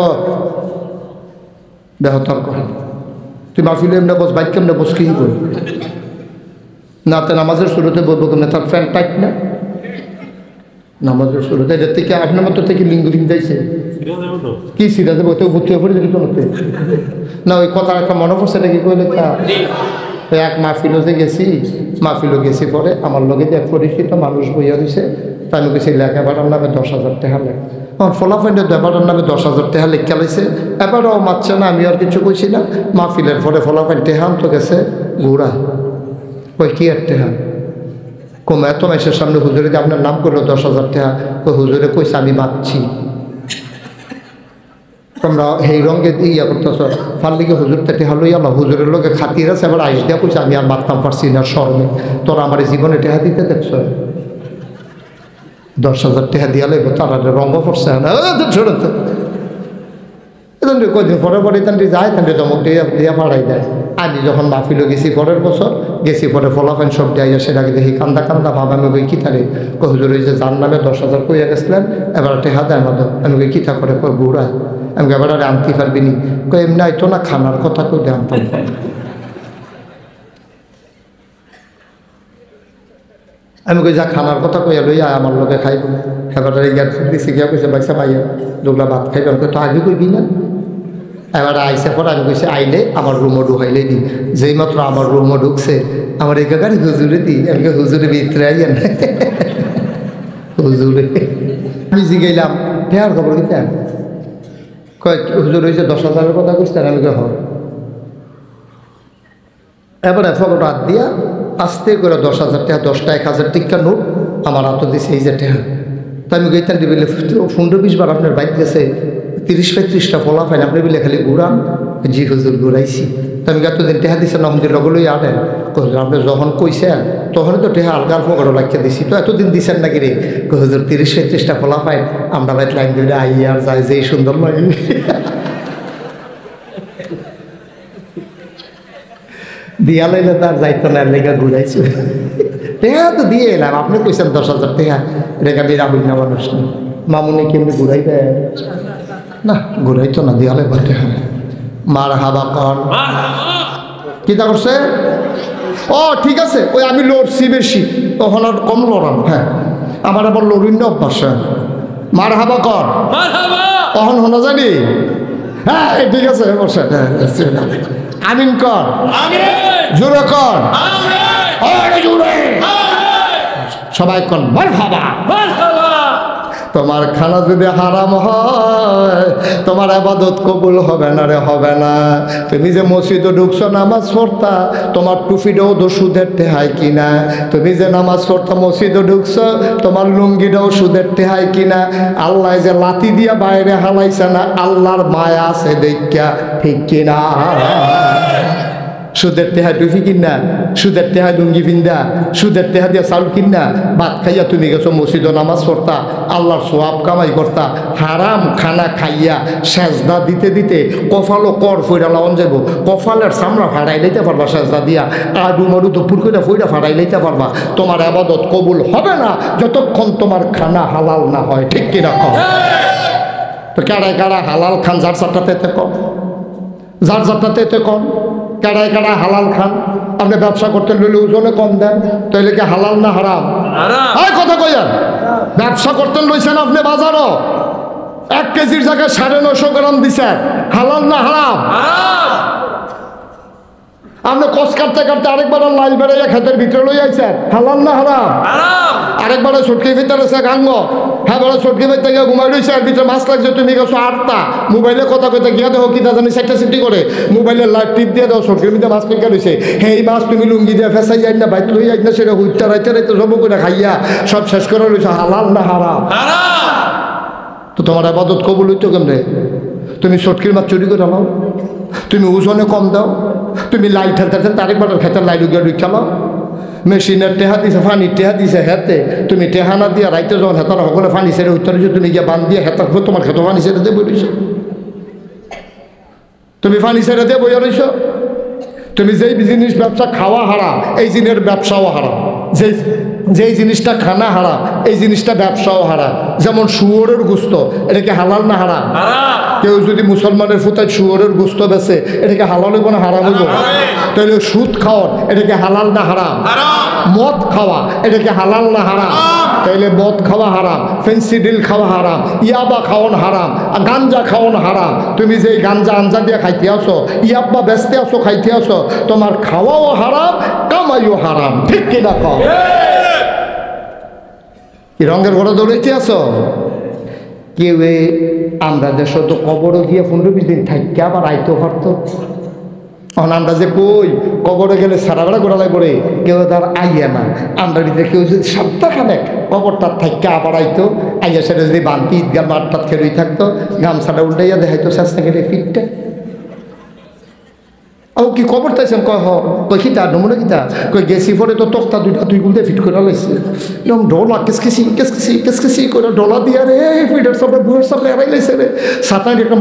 বেহতর করে, তুই মাহফিলে এমনি বস, বাইক কেমনে বস, কি বল না, তো নামাজের শুরুতে বলবো কেমন, তার ফ্যান টাইট না নামাজের শুরুতে, এটার থেকে আপনার মতো থেকে লিঙ্গ যাইছে কি সিরা দেবো, তো ভর্তি হয়ে পড়ে দেখি না, ওই কথা একটা মনে পড়ছে নাকি কইলে তা। এক মাহফিলও যে গেছি, মাহফিলও গেছি, পরে আমার লগে এক পরিচিত মানুষ বইয়া দিছে, তাই আমি গেছি লেখাপড়ার নামে ১০,০০০ টাকা লেখ, আমার ফলাফলের ব্যাপারের নামে ১০,০০০ টাকা লেখা লাইছে। এবারও মারছে না, আমি আর কিছু কইছি না। মাহফিলের পরে ফলাফল টেহাম তো গেছে ঘোরা, ওই কি আর টেহা কম এত মাসের সামনে হুজুরে যে আপনার নাম করলো ১০,০০০ টাকা, ওই হুজুরে কইছে আমি মারছি, তোমরা এই রঙে ইয়া করতেছ, ফার্লিকে হুজুরটা টেহা লইয়া না, হুজুরের লোকে খাতির আছে, এবার আইস দিয়া কইছে আমি আর মারতাম পারছি না শরমে, তোরা আমার জীবনে টেহা দিতে দেখছ, ১০,০০০ টাকা দিয়া লাগবে, তারা রঙ পড়ছে না, ছোড়তে কদিন পরে পরে তান্ডি যায়, তান্ডি দমক দিয়া পাড়াই দেয়। আমি যখন মাহফিলও গেছি পরের বছর গেছি, পরে ফলাফল সব দেয়, সেটা আগে দেখি কান্দা কান্দা ভাব, আমি কই কিতা রে, হুজুর ওই যে যার নামে ১০,০০০ কইয়া গেছিলেন, এবার টেহা দেয় না, আমি কই কিতা করে, কই ঘুরায়, আমি এবার আরে আনতে পারবি নি, কই এমনি আইতো না, খানার কথা কই দে আনতাম। আমি কই যা খানার কথা কইয়া লইয়া আমার লোকে খাইব, এবার ইয়ার দিছি গিয়া কইছে বাইসা পাইয়া লোকলা ভাত খাইবে, আমি তো আগে কইবি না। এবার আইসে পর আমি কইছি আইলে আমার রুমও ঢুকাইলে দিই, যেই মাত্র আমার রুমও ঢুকছে, আমার এই গাড়ি হুজুরে দিই, আমি হুজুরে ভিতরে আইয়া না হুজুরে, আমি জিগাইলাম ঠেয়ার খবর দিতেন, কয় হুজুর হয়েছে ১০,০০০ কথা কইতেন, আমি কে হয়। এবারে ফটো হাত দিয়া আস্তে করে ১০,০০০ টাকা, ১০টা ১,০০০ টিকা নোট আমার হাত দিছে, এই যে টেহা। তো আমি গইতাম দিবি ১৫-২০ বার আপনার বাইক গেছে, ৩০-৩৫টা ফলা পাইন, আপনি বিলে খালি ঘুরান, জি হুজুর ঘুরাইছি। তো আমি এতদিন টেহা দিচ্ছেন না, হুজুর লগলই আনেন, আপনি যখন কইছেন তখনই তো টেহা আলগার ফকরও লাগিয়ে দিছি, তো এতদিন দিচ্ছেন নাকি রে, হুজুর ৩০-৩৫টা ফলা পাইন, আমরা বাইক লাইন দিলে আই আর যাই, যেই সুন্দর লাগে দিয়া লাইলে তার যাইতো না, লেগা ঘুরাইছে, টেহা তো দিয়ে এলাম, আপনি কইছেন ১০,০০০ টাকা, রেখা দিয়ে রাবুল না মানুষ না, মামুনি কেমনি ঘুরাই দেয় না, ঘুরাইতো না, দেয়ালে বাটে মার হাবা কর কিতা করছে। ও ঠিক আছে, ওই আমি লড়ছি বেশি, তখন আর কম লড়াম, হ্যাঁ আমার আবার লড়িন্য অভ্যাস, মার হাবা কর তখন শোনা জানি, হ্যাঁ ঠিক আছে বসে, আমিন কর, জোরে কর, সবাই কর মার হাবা। তোমার খানা যদি হারাম হয়, তোমার ইবাদত কবুল হবে না রে, হবে না। তুমি যে মসজিদে ঢুকছো নামাজ পড়তা, তোমার টুপিটাও তো সুদের টেহাই কিনা, তুমি যে নামাজ পড়তা মসজিদে ঢুকছো, তোমার লুঙ্গিটাও সুদের টেহাই কিনা। আল্লাহ যে লাথি দিয়া বাইরে হালাইছে না, আল্লাহর মায়া আছে দেখা, ঠিক কিনা? সুদের টেহা টুফি কিনা, সুদের টেহা লুঙ্গি পিন্দা, সুদের টেহা দিয়া চাউল কিনা ভাত খাইয়া তুমি গেছো মসজিদ নামাজ পড়তা, আল্লাহর সোয়াব কামাই করতা, হারাম খানা খাইয়া সেজদা দিতে দিতে কপালও কর ফইরা লাওন যাব, কপালের চামড়া ফাড়াই লইতে পারবা সেজদা দিয়া, আডু মারু তো পুরকুটা ফইরা ফাড়াই লইতে পারবা। তোমার আবাদত কবুল হবে না যতক্ষণ তোমার খানা হালাল না হয়, ঠিক কিনা কম? তো কাড়ায় কাড়া হালাল খান, যার চারটাতে এতে কম, যার চারটাতে এতে কম, কাড়ায় কাড়ায় হালাল খান। আপনি ব্যবসা করতে লইলে ওজনে কম দেন, তাইলে কি হালাল না হারাম? কথা কইয়ান, ব্যবসা করতে লইছেন আপনি বাজারও 1 কেজির জায়গায় 950 গ্রাম দিছেন, হালাল না হারাম? আপনি কষ কাটতে কাটতে আরেকবার লাইল বেড়াইয়া খেতের ভিতরে লই আইছেন, হালাল না হারাম? আরেকবার ছটকির ভিতরে আছে গাঙ্গ, হ্যাঁ বড় ছটকি বাইতে গিয়ে ঘুমাই রয়েছে, আর ভিতরে মাছ লাগছে, তুমি গেছো 8টা, মোবাইলে কথা কইতে গিয়া দেখো কি জানি 4টা সিটি করে, মোবাইলের লাইট টিপ দিয়ে দাও, ছটকির ভিতরে মাছ পেঁকা রয়েছে, হ্যাঁ এই মাছ তুমি লুঙ্গি দিয়ে ফেসাই যাই না, বাইতে লই যাই না, সেটা হুইটা রাইতে রাইতে সব করে খাইয়া সব শেষ করে রয়েছে, হালাল না হারাম? তো তোমার আবাদত কবুল হইতো কেমনে? তুমি ছটকির মাছ চুরি করে নাও, তুমি ওজনে কম দাও, তুমি লাইল ঠেলতে ঠেলতে আরেকবার খেতে লাইল গিয়ে ডুই খেলাও, মেশিনের টেহা দিছে, পানির টেহা দিছে হেতে, তুমি টেহা না দিয়া রাইতে যখন হেতার সকলে পানি ছেড়ে উত্তর দিছো, তুমি গিয়ে বান দিয়ে হেতার তোমার খেতে পানি ছেড়ে দিয়ে বই রইছ, তুমি পানি ছেড়ে দিয়ে বইয়া রইছ। তুমি যেই জিনিস ব্যবসা খাওয়া হারাম, এই জিনের ব্যবসাও হারাম, যেই জিনিসটা খানা হারাম, এই জিনিসটা ব্যবসাও হারাম। যেমন শুয়োরের গোস্ত, এটাকে হালাল না হারাম? কেউ যদি মুসলমানের ফুতায় শুয়োরের গোস্ত বেছে, এটাকে হালাল হইব না হারাম হইব? তাহলে সুদ খাওয়ার, এটাকে হালাল না হারাম? মদ খাওয়া, এটাকে হালাল না হারাম? তাইলে মদ খাওয়া হারাম, ফেন্সিডিল খাওয়া হারাম, ইয়াবা খাওয়ান হারাম, গাঞ্জা খাওয়ান হারাম। তুমি যে গাঞ্জা আঞ্জা দিয়ে খাইতে আসো, ইয়াব্বা বেচতে আসো খাইতে আসো, তোমার খাওয়াও হারাম, কামাইও হারাম, ঠিক কিনা কও? কি রঙের ঘরে দৌড়াইতে আসো? কেউ আমরা দেশ তো কবরও গিয়ে 15-20 দিন থাকি আবার আইতেও পারতো। এখন আমরা যে কই কবরে গেলে সারা বেড়া গোড়ালাই পড়ে, কেউ তার আইয়া না, আমরা ভিতরে কেউ যদি সপ্তাহখানেক কবরটার থাকি আবার আইতো, আইয়া সেটা যদি বান্তি ঈদগার মাঠটাত খেলুই থাকতো, গামছাটা উল্টাইয়া দেখাইতো চেষ্টা করে ফিটটা। ও কি খবর তাইছেন? কয় হ, কই কিতা নমুনা কিতা? কই গেছি পরে তো তক্তা 2টা 2 গুলতে ফিট করে লাইছে, এরকম ডলা কেসকেসি করে ডলা দিয়া রে ফিটের সবে বুয়ের সবে এরাই লাইছে রে, সাতাইন একটা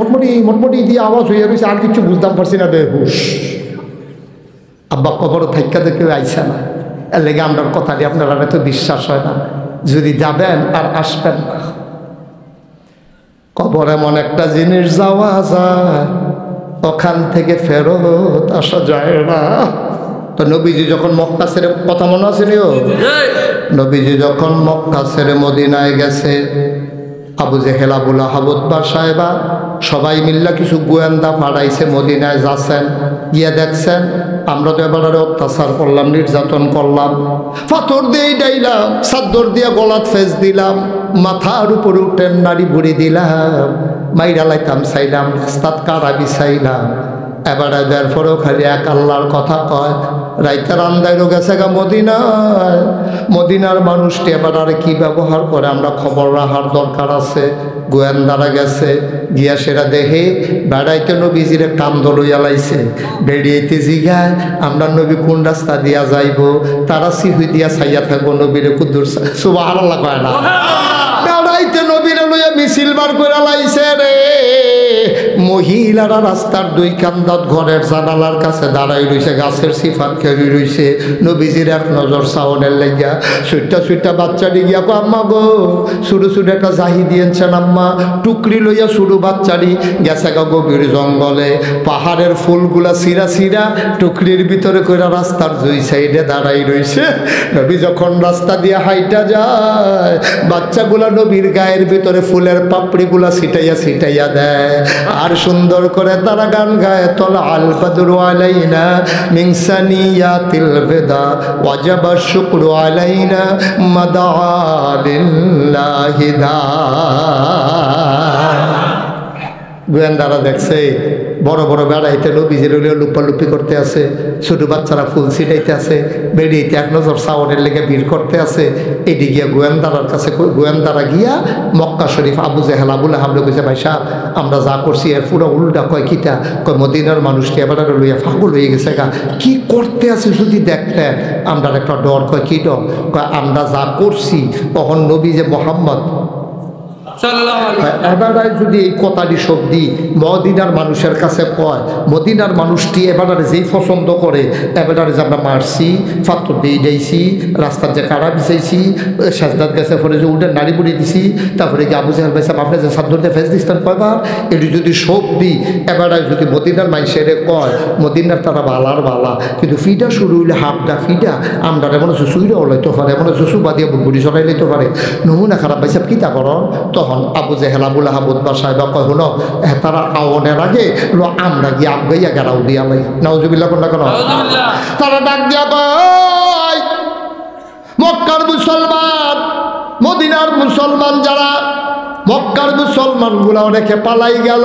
মোটমুটি দিয়ে আওয়াজ হইয়া রয়েছে, আর কিছু বুঝতাম পারছি না, বেহুশ। আব্বা কবর থাইকা দেখে আইসা না, এর লেগে আপনার কথা দিয়ে আপনার তো বিশ্বাস হয় না, যদি যাবেন আর আসবেন না। কবর এমন একটা জিনিস, যাওয়া যায়, ওখান থেকে ফেরত আসা যায় না। তো নবীজি যখন মক্কা ছেড়ে, কথা মনে আছে নিও, নবীজি যখন মক্কা ছেড়ে মদিনায় গেছে, আবু জেহেল আবুল আহাবত বা সাহেবা সবাই মিল্লা কিছু গোয়েন্দা পাঠাইছে, মদিনায় যাচ্ছেন, গিয়ে দেখছেন আমরা তো এবারে অত্যাচার করলাম, নির্যাতন করলাম, পাথর দিয়ে ডাইলাম, চাদর দিয়ে গলাত ফেস দিলাম, মাথার উপরে উঠেন নাড়ি ভুড়ি দিলাম, মাইরা লাইতাম চাইলাম, রাস্তাত কারা বিছাইলাম, এবারে দেওয়ার পরেও খালি এক আল্লাহর কথা কয়। রাইতের আন্দাইরও গেছে গা মদিনায়, মদিনার মানুষটি এবার আর কি ব্যবহার করে আমরা খবর রাখার দরকার আছে। গোয়েন্দারা গেছে, গিয়া সেরা দেখে বেড়াইতে নবীজিরে কান্দ লইয়া লাইছে, বেড়িয়েতে জিগায় আমরা নবী কোন রাস্তা দিয়া যাইব, তারা সিহুই দিয়া ছাইয়া থাকবো নবীরে কুদ্দুর, সুবহানাল্লাহ কয় না? বেড়াইতে নবীরে লইয়া মিছিল বার করে লাইছে রে। মহিলারা রাস্তার 2 কান্দাত ঘরের জানালার কাছে দাঁড়াই রইছে, গাছের সিফাত খেলি রইছে, নবীজির এক নজর সাউনের লেগিয়া সুইটা বাচ্চাটি গিয়া কো আম্মা গো, শুরু একটা জাহি দিয়েছেন আম্মা, টুকরি লইয়া শুরু বাচ্চাটি গেছে গা গভীর জঙ্গলে, পাহাড়ের ফুলগুলা সিরা টুকরির ভিতরে কইরা রাস্তার 2 সাইডে দাঁড়াই রইছে। নবী যখন রাস্তা দিয়ে হাইটা যায়, বাচ্চাগুলা নবীর গায়ের ভিতরে ফুলের পাপড়িগুলা ছিটাইয়া দেয়, আর সুন্দর করে তারা গান গায়, তলা আল বদরু আলাইনা মিন সানিয়াতিল বিদা ওয়াজাবা শুকরু আলাইনা মাদালিল্লাহি দা। গোয়েন্দারা দেখছে বড় বড় বেড়াইতে নবীজির লুপালুপি করতে আছে, ছোট বাচ্চারা ফুল ছিটাইতে আছে, বেরিয়েতে এক নজর সাউনের লেগে ভিড় করতে আছে। এটি গিয়া গোয়েন্দারার কাছে, গোয়েন্দারা গিয়া মক্কা শরীফ আবু জেহেল আবুল আহাবলে কইছে, ভাই সাহেব আমরা যা করছি এর পুরো উল্টা। কয় কিটা? কয় মদিনার মানুষকে এবার লইয়া পাগল হয়ে গেছে গা, কি করতে আছে যদি দেখতেন। আমরা একটা ডর। কয় কি ডর? কয় আমরা যা করছি তখন নবী যে মোহাম্মদ এবারে যদি এই কথাটি শব্দি মদিনার মানুষের কাছে কয়, মদিনার মানুষটি এবারে যেই পছন্দ করে, এবারে যে আমরা মারছি, ফাত্তর দিয়ে যাইছি, রাস্তার যে কারা বিছাইছি, সাজদাত গেছে পরে যে উল্টে নাড়ি পুড়ি দিছি, তারপরে কি আবু জাহেল ভাইসাব আপনি যে সাদ্দরতে ফেস দিচ্ছেন কয়বার, এটি যদি শব্দি এবারে যদি মদিনার মানুষের কয়, মদিনার তারা বালার বালা, কিন্তু ফিটা শুরু হইলে হাফটা ফিটা আমরা এমন জুসুইরা ওলাইতে পারে, এমন জুসু বাদিয়া বুড়ি সরাই লইতে পারে। নমুনা খারাপ ভাইসাব কী তা করন? তখন আবু জেহেল আবুল আহাব উতবা সাহেব কয়, হলো তারা আওনের আগে আমরা গিয়ে আবগাইয়া গেরাও দিয়া লাই। নাউজুবিল্লাহ কোন না কেন? তারা ডাক দিয়া কয়, মক্কার মুসলমান, মদিনার মুসলমান যারা, মক্কার মুসলমানগুলা অনেকে পালাই গেল,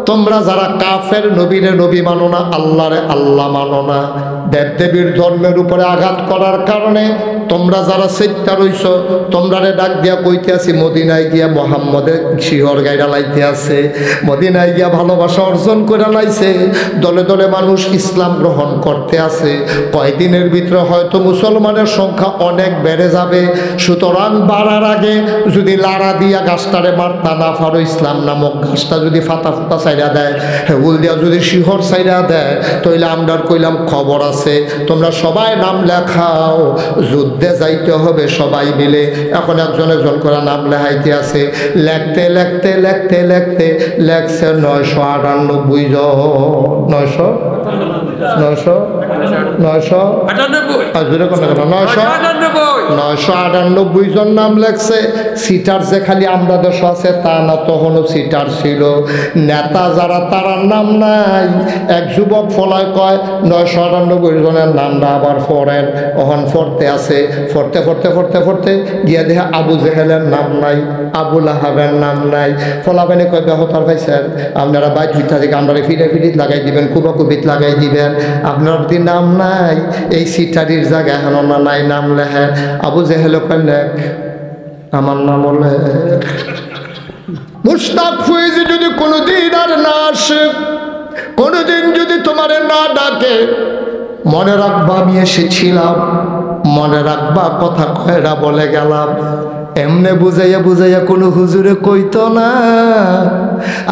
তোমরা যারা কাফের নবীরে নবী মানো না, আল্লাহরে আল্লাহ মানো না, দেবদেবীর ধর্মের উপরে আঘাত করার কারণে তোমরা যারা চেষ্টা রইছ, তোমরা ডাক দিয়া কইতে আছি মদিনায় গিয়া মোহাম্মদের শিহর গাইরা লাইতে আছে, মদিনায় গিয়া ভালোবাসা অর্জন করে লাইছে, দলে দলে মানুষ ইসলাম গ্রহণ করতে আছে। কয়দিনের ভিতরে হয়তো মুসলমানের সংখ্যা অনেক বেড়ে যাবে। সুতরাং বাড়ার আগে যদি লাড়া দিয়া গাছটারে মারতা না পারো, ইসলাম নামক গাছটা যদি ফাতা ফুটা সাইরা দেয়, হেউল দিয়া যদি শিহর সাইরা দেয়, তাইলে আমরা কইলাম খবর আছে, তোমরা সবাই নাম লেখাও, যুদ্ধে যাইতে হবে সবাই মিলে। এখন একজন একজন করে নাম লেখাইতে আছে, লেখতে লেখতে লেখতে লেখতে লেখছে 998 জন। 998 জন নাম লেখছে। সিটার যে খালি আমরা দেশ আছে তা না, তখনও সিটার ছিল। নেতা যারা তারা নাম নাই। এক যুবক ফলায় কয় 998 জনের নামটা আবার পড়েন। ওখান পড়তে আছে, পড়তে পড়তে পড়তে পড়তে গিয়া দেখে আবু জেহেলের নাম নাই, আবুল আহাবের নাম নাই। ফলাবেনে কয় বেহতার পাইছেন, আপনারা বাইক ভিতর থেকে আমরা ফিরে ফিরিত লাগাই দিবেন, কুবাকুবিত লাগাই দিবেন, আপনার যদি নাম নাই এই সিটারির জায়গায় হেন না নাই নাম লেখে। আবু জেহেল কয় লেখ, আমার নাম হলে মুশতাক ফয়েজি যদি কোনোদিন আর না আসে, কোনোদিন যদি তোমারে না ডাকে, মনে রাখবা আমি এসেছিলাম, মনে রাখবা কথা কয়রা বলে গেলাম। এমনে বুঝাইয়া বুঝাইয়া কোনো হুজুরে কইতো না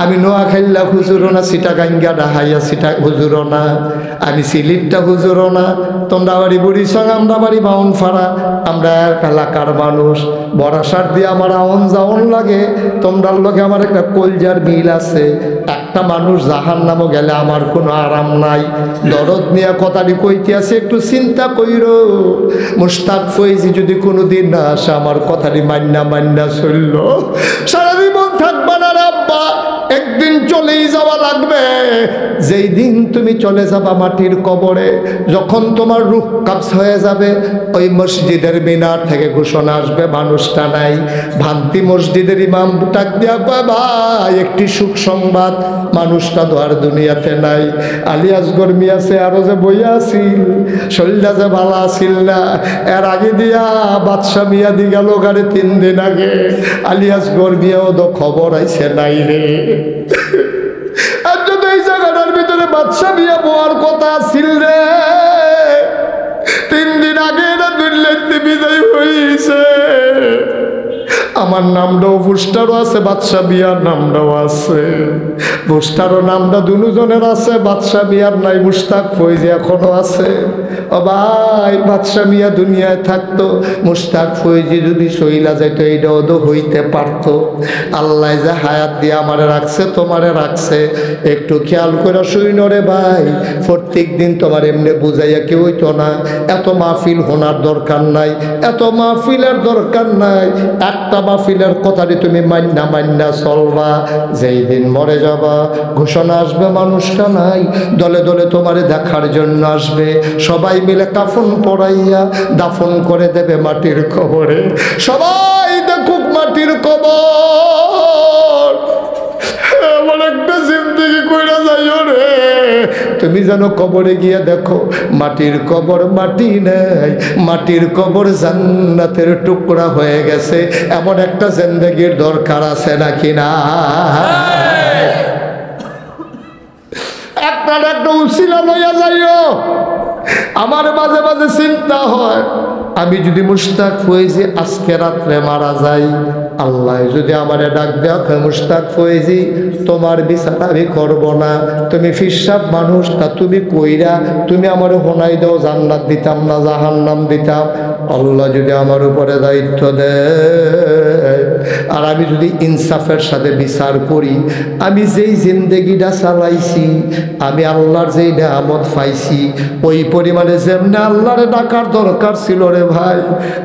আমি নোয়াখাইল্লা হুজুরও না, সিটাগাঙ্গা ডাহাইয়া সিটা হুজুরও না, আমি সিলিটটা হুজুরও না। তোমরা বাড়ি বুড়ি সঙ্গে আমরা বাড়ি বাউন ফাড়া, আমরা এলাকার মানুষ। বরাসার দিয়ে আমার আউন যাওন লাগে, তোমরার লগে আমার একটা কলজার মিল আছে। একটা মানুষ জাহান নামও গেলে আমার কোনো আরাম নাই। দরদ নিয়ে কথাটি কইতে আছে, একটু চিন্তা কইরো। মুশতাক ফয়েজি যদি কোনোদিন না আসে, আমার কথাটি মান্না মান্না চলল, সারা জীবন থাকবা না রে আব্বা, একদিন চলেই যাওয়া লাগবে। যেই দিন তুমি চলে যাবা মাটির কবরে, যখন তোমার রূহ কাবজ হয়ে যাবে, ওই মসজিদের মিনার থেকে ঘোষণা আসবে মানুষটা নাই। ভান্তি মসজিদের ইমাম ডাক দিয়া কয়, ভাই একটি সুখ সংবাদ, মানুষটা তো আর দুনিয়াতে নাই। আলিয়াসগর মিয়া সে আরো যে বইয়া আসিল, শরীরটা যে ভালো আসিল না, এর আগে দিয়া বাদশা মিয়া দি গেল গাড়ি 3 দিন আগে। আলিয়াসগর মিয়াও তো খবর আইছে নাই রে। আর যদি এই জায়গাটার ভিতরে বাদশা মিয়া বোয়ার কথা আসিল রে, 3 দিন আগে না দুর্নীতি বিদায় হয়েছে। আমার নামটাও পোস্টারও আছে, বাদশা মিয়ার নামটাও আছে। পোস্টারও নামটা দুজনের আছে, বাদশা মিয়ার নাই, মুশতাক ফয়েজি এখনো আছে। ও ভাই, বাদশা মিয়া দুনিয়ায় থাকতো, মুশতাক ফয়েজি যদি সইলা যাইতো, এইটাও তো হইতে পারতো। আল্লাহ যে হায়াত দিয়ে আমারে রাখছে, তোমারে রাখছে, একটু খেয়াল করে শুইনো রে ভাই। প্রত্যেক দিন তোমার এমনি বুঝাইয়া কেউ হইতো না। এত মাহফিল হোনার দরকার নাই, এত মাহফিলের দরকার নাই। একটা মাহফিলের কথাটি তুমি মান্না মান্না চলবা। যেই দিন মরে যাবা, ঘোষণা আসবে মানুষটা নাই, দলে দলে তোমারে দেখার জন্য আসবে। সবাই মিলে কাফন পরাইয়া দাফন করে দেবে মাটির কবরে। সবাই দেখুক মাটির কবর। এমন একটা জিন্দেগি কইরা যাইও তুমি যেন কবরে গিয়ে দেখো মাটির কবর মাটি নেই, মাটির কবর জান্নাতের টুকরা হয়ে গেছে। এমন একটা জিন্দেগির দরকার আছে নাকি না? একটা উসিলা লইয়া যাইও। আমার মাঝে মাঝে চিন্তা হয়, আমি যদি মুশতাক ফয়েজি আজকে রাত্রে মারা যাই, আল্লাহ যদি আমারে ডাক দেয় মুশতাক ফয়েজি তোমার বিচার আমি করব না, তুমি ফিরসাব মানুষ তা তুমি কইরা তুমি আমার হোনাই দাও জান্নাত দিতাম না জাহান্নাম দিতাম। আল্লাহ যদি আমার উপরে দায়িত্ব দেয় আর আমি যদি ইনসাফের সাথে বিচার করি, আমি যেই জিন্দেগিটা চালাইছি, আমি আল্লাহর যেই নেয়ামত পাইছি, ওই পরিমাণে যেমনি আল্লাহরে ডাকার দরকার ছিল রে ভাই,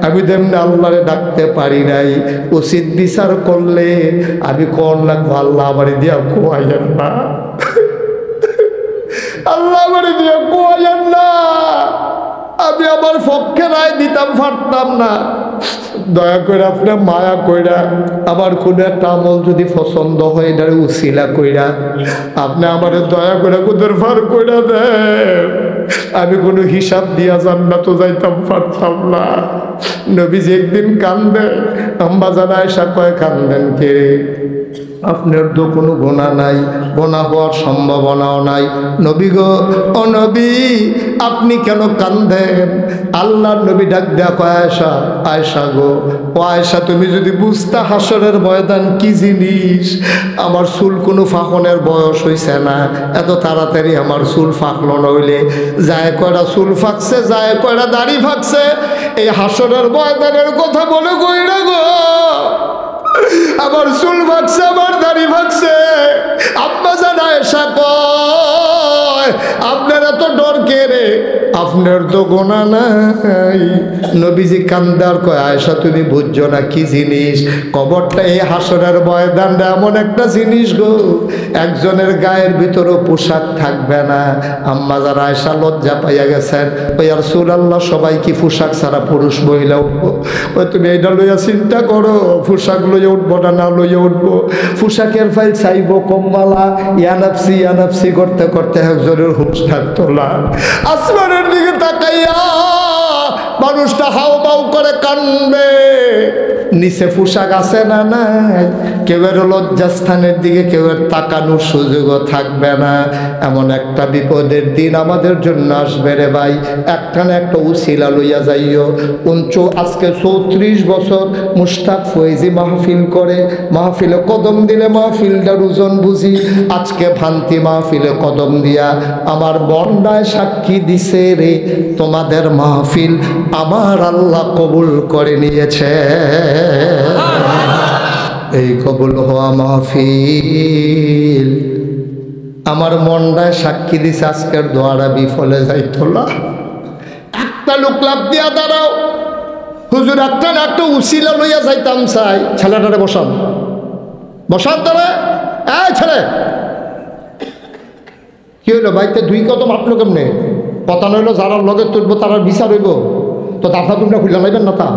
আমি তেমনি আল্লাহরে ডাকতে পারি নাই। উচিত বিচার করলে আমি কোন লাগবো, আল্লাহ আমার দিয়া কোয়াইয়েন না, আল্লাহ আমার দিয়া কোয়াইয়েন না। আমি আমার পক্ষে রায় দিতাম পারতাম না। দয়া করে আপনার মায়া কইরা আমার কোনো একটা আমল যদি পছন্দ হয় এটার উসিলা কইরা আপনি আমার দয়া করে কোদের ফার কইরা দেন। আমি কোনো হিসাব দিয়া জান্নাত যাইতাম পারতাম না। নবীজি একদিন কান্দে, আম্মা জান আয়েশা কয় কান্দেন কে? আপনার তো কোনো গুনাহ নাই, গুনাহ হওয়ার সম্ভাবনাও নাই। নবী গো, ও নবী আপনি কেন কান্দেন? আল্লাহর নবী ডাক দেয়া কয় আয়েশা, আয়েশা গো, ও আয়েশা তুমি যদি বুঝতা হাসরের ময়দান কি জিনিস। আমার চুল কোনো ফাঁকনের বয়স হইছে না, এত তাড়াতাড়ি আমার চুল ফাঁকলো নইলে যায় কয়টা চুল ফাঁকছে, যায় কয়টা দাড়ি ফাঁকছে। এই হাসরের ময়দানের কথা বলে কইরা গো, আমার চুল ভাগছে, আমার দাড়ি ভাগছে। আম্মা জান আয়েশা কয় আপনারা তো ডর কে রে, আপনার তো গোনা নাই। নবীজি কান্দার কয় আয়েশা তুমি বুঝছো না কি জিনিস কবরটা। এই হাসরের ময়দানটা এমন একটা জিনিস গো, একজনের গায়ের ভিতরও পোশাক থাকবে না। আম্মা জান আয়েশা লজ্জা পাইয়া গেছেন, ওই আর রাসূলুল্লাহ সবাই কি পোশাক ছাড়া পুরুষ মহিলা উঠবো? ওই তুমি এইটা লইয়া চিন্তা করো, পোশাক লইয়া উঠবো না লইয়া উঠবো। পোশাকের ফাইল চাইবো কম্বালা, ইয়ানাফসি করতে করতে একজনের হুঁশ থাকতো না। আসমানের দিকে তাকাইয়া মানুষটা হাও বাউ করে কানবে, নিচে পোশাক আছে না নাই। কেউয়ের লজ্জাস্থানের দিকে কেউয়ের তাকানোর সুযোগও থাকবে না। এমন একটা বিপদের দিন আমাদের জন্য আসবে রে ভাই। একটা না একটা উসিলা লইয়া যাইও। আজকে 34 বছর মুশতাক ফয়েজি মাহফিল করে, মাহফিলে কদম দিলে মাহফিলটার ওজন বুঝি। আজকে ভান্তি মাহফিলে কদম দিয়া আমার মনটায় সাক্ষী দিছে রে, তোমাদের মাহফিল আমার আল্লাহ কবুল করে নিয়েছে। এই কবুল হওয়া মাহফিল আমার মনটায় সাক্ষী দিছে, আজকের দোয়ারা বিফলে যাইতো না। একটা লোক লাভ দিয়া দাঁড়াও, হুজুর একটা না একটা উসিলা লইয়া যাইতাম চাই। ছেলেটারে বসান, বসান তারা। এই ছেলে কি হইলো ভাইতে দুই কদম আপনি কেমনে কথা নইলো, যারা লগে তুলবো তারা বিচার হইব তো দাঁড়া তোমরা খুলে লাইবেন না তা।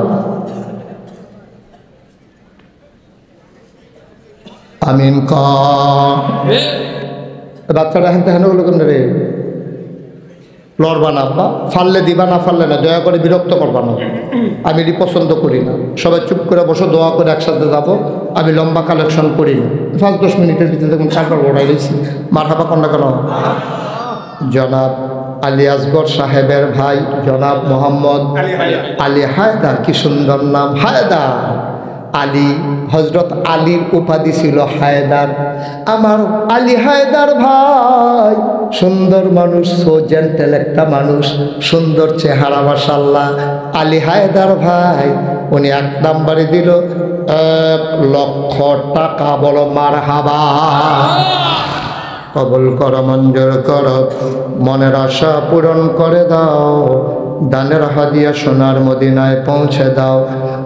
আমিন ক বাচ্চারা হেনতে হেন হলো কেন রে? লড়বা না আব্বা, ফাললে দিবা না ফাললে না, দয়া করে বিরক্ত করবা না। আমি এটি পছন্দ করি না। সবাই চুপ করে বসো, দোয়া করে একসাথে যাবো। আমি লম্বা কালেকশন করি না। 5-10 মিনিটের ভিতরে দেখুন চারবার ওড়াই দিয়েছি। মারহাবা কন্যা কেন? জনাব আলী আসগর সাহেবের ভাই জনাব মোহাম্মদ আলী হায়দার, কি সুন্দর নাম হায়দার। আলী, হজরত আলীর উপাধি ছিল হায়দার। আমার আলী হায়দার ভাই সুন্দর মানুষ, সো জেন্টেল একটা মানুষ, সুন্দর চেহারা মাশাআল্লাহ। আলী হায়দার ভাই উনি 1 নাম্বারে দিল 1 লক্ষ টাকা। বলো মারহাবা। কবুল করো, মঞ্জুর করো, মনের আশা পূরণ করে দাও, দানের হাদিয়া সোনার মদিনায় পৌঁছে দাও,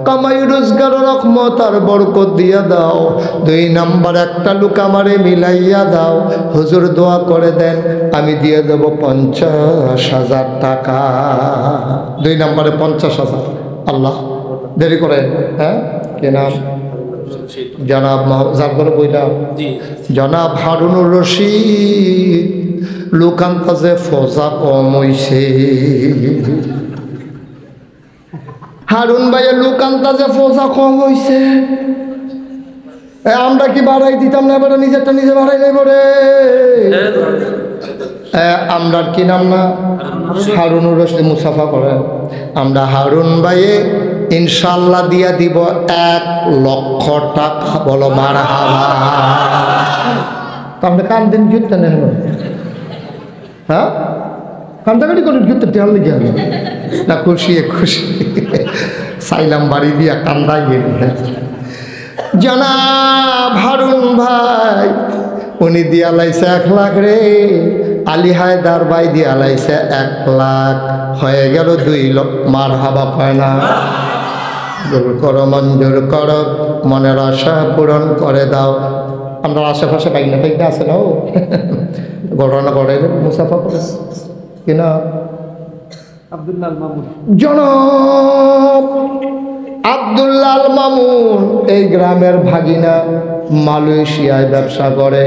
কামাই রোজগার রহমত আর বরকত দিয়া দাও। 2 নাম্বার একটা লোক আমারে মিলাইয়া দাও। হুজুর দোয়া করে দেন, আমি দিয়ে দেব 50,000 টাকা। 2 নাম্বারে 50,000। আল্লাহ দেরি করেন। হ্যাঁ কি নাম? জনাব জনাব হারুনুর রশিদ লুকান্তাজে ফজা কম হইছে। হারুন ভাইয়ের লুকান্তাজে ফজা কম হইছে। আমরা কি বাড়াই দিতাম না? এবারে নিজেরটা নিজে বাড়াই নেই বলে আমরা কি নাম না হারুনুর রশিদ মুসাফা করেন। আমরা হারুন ভাইয়ে ইনশাল্লাহ দিয়া দিব 1 লক্ষ টাকা। বলো মারহাবা। আপনি কান দিন গিফট নেন, হ্যাঁ কান্দাকাটি করে গিফট দেওয়ার লেগে না? খুশি খুশি সাইলাম বাড়ি দিয়া কান্দাই গেলি। জনাব হারুন ভাই উনি দিয়া লাইছে 1 লাখ রে। আলী হায়দার ভাই দিয়া লাইছে 1 লাখ। হয়ে গেল 2 লাখ। মারহাবা কয় না? জোর করো, মঞ্জুর করো, মনের আশা পূরণ করে দাও। আমরা আশেপাশে বাইক না আছে না, ও ঘটনা ঘটে মুসাফা করে কিনা। আব্দুল্লাহ মামুন, জনাব আব্দুল্লাহ মামুন এই গ্রামের ভাগিনা, মালয়েশিয়ায় ব্যবসা করে।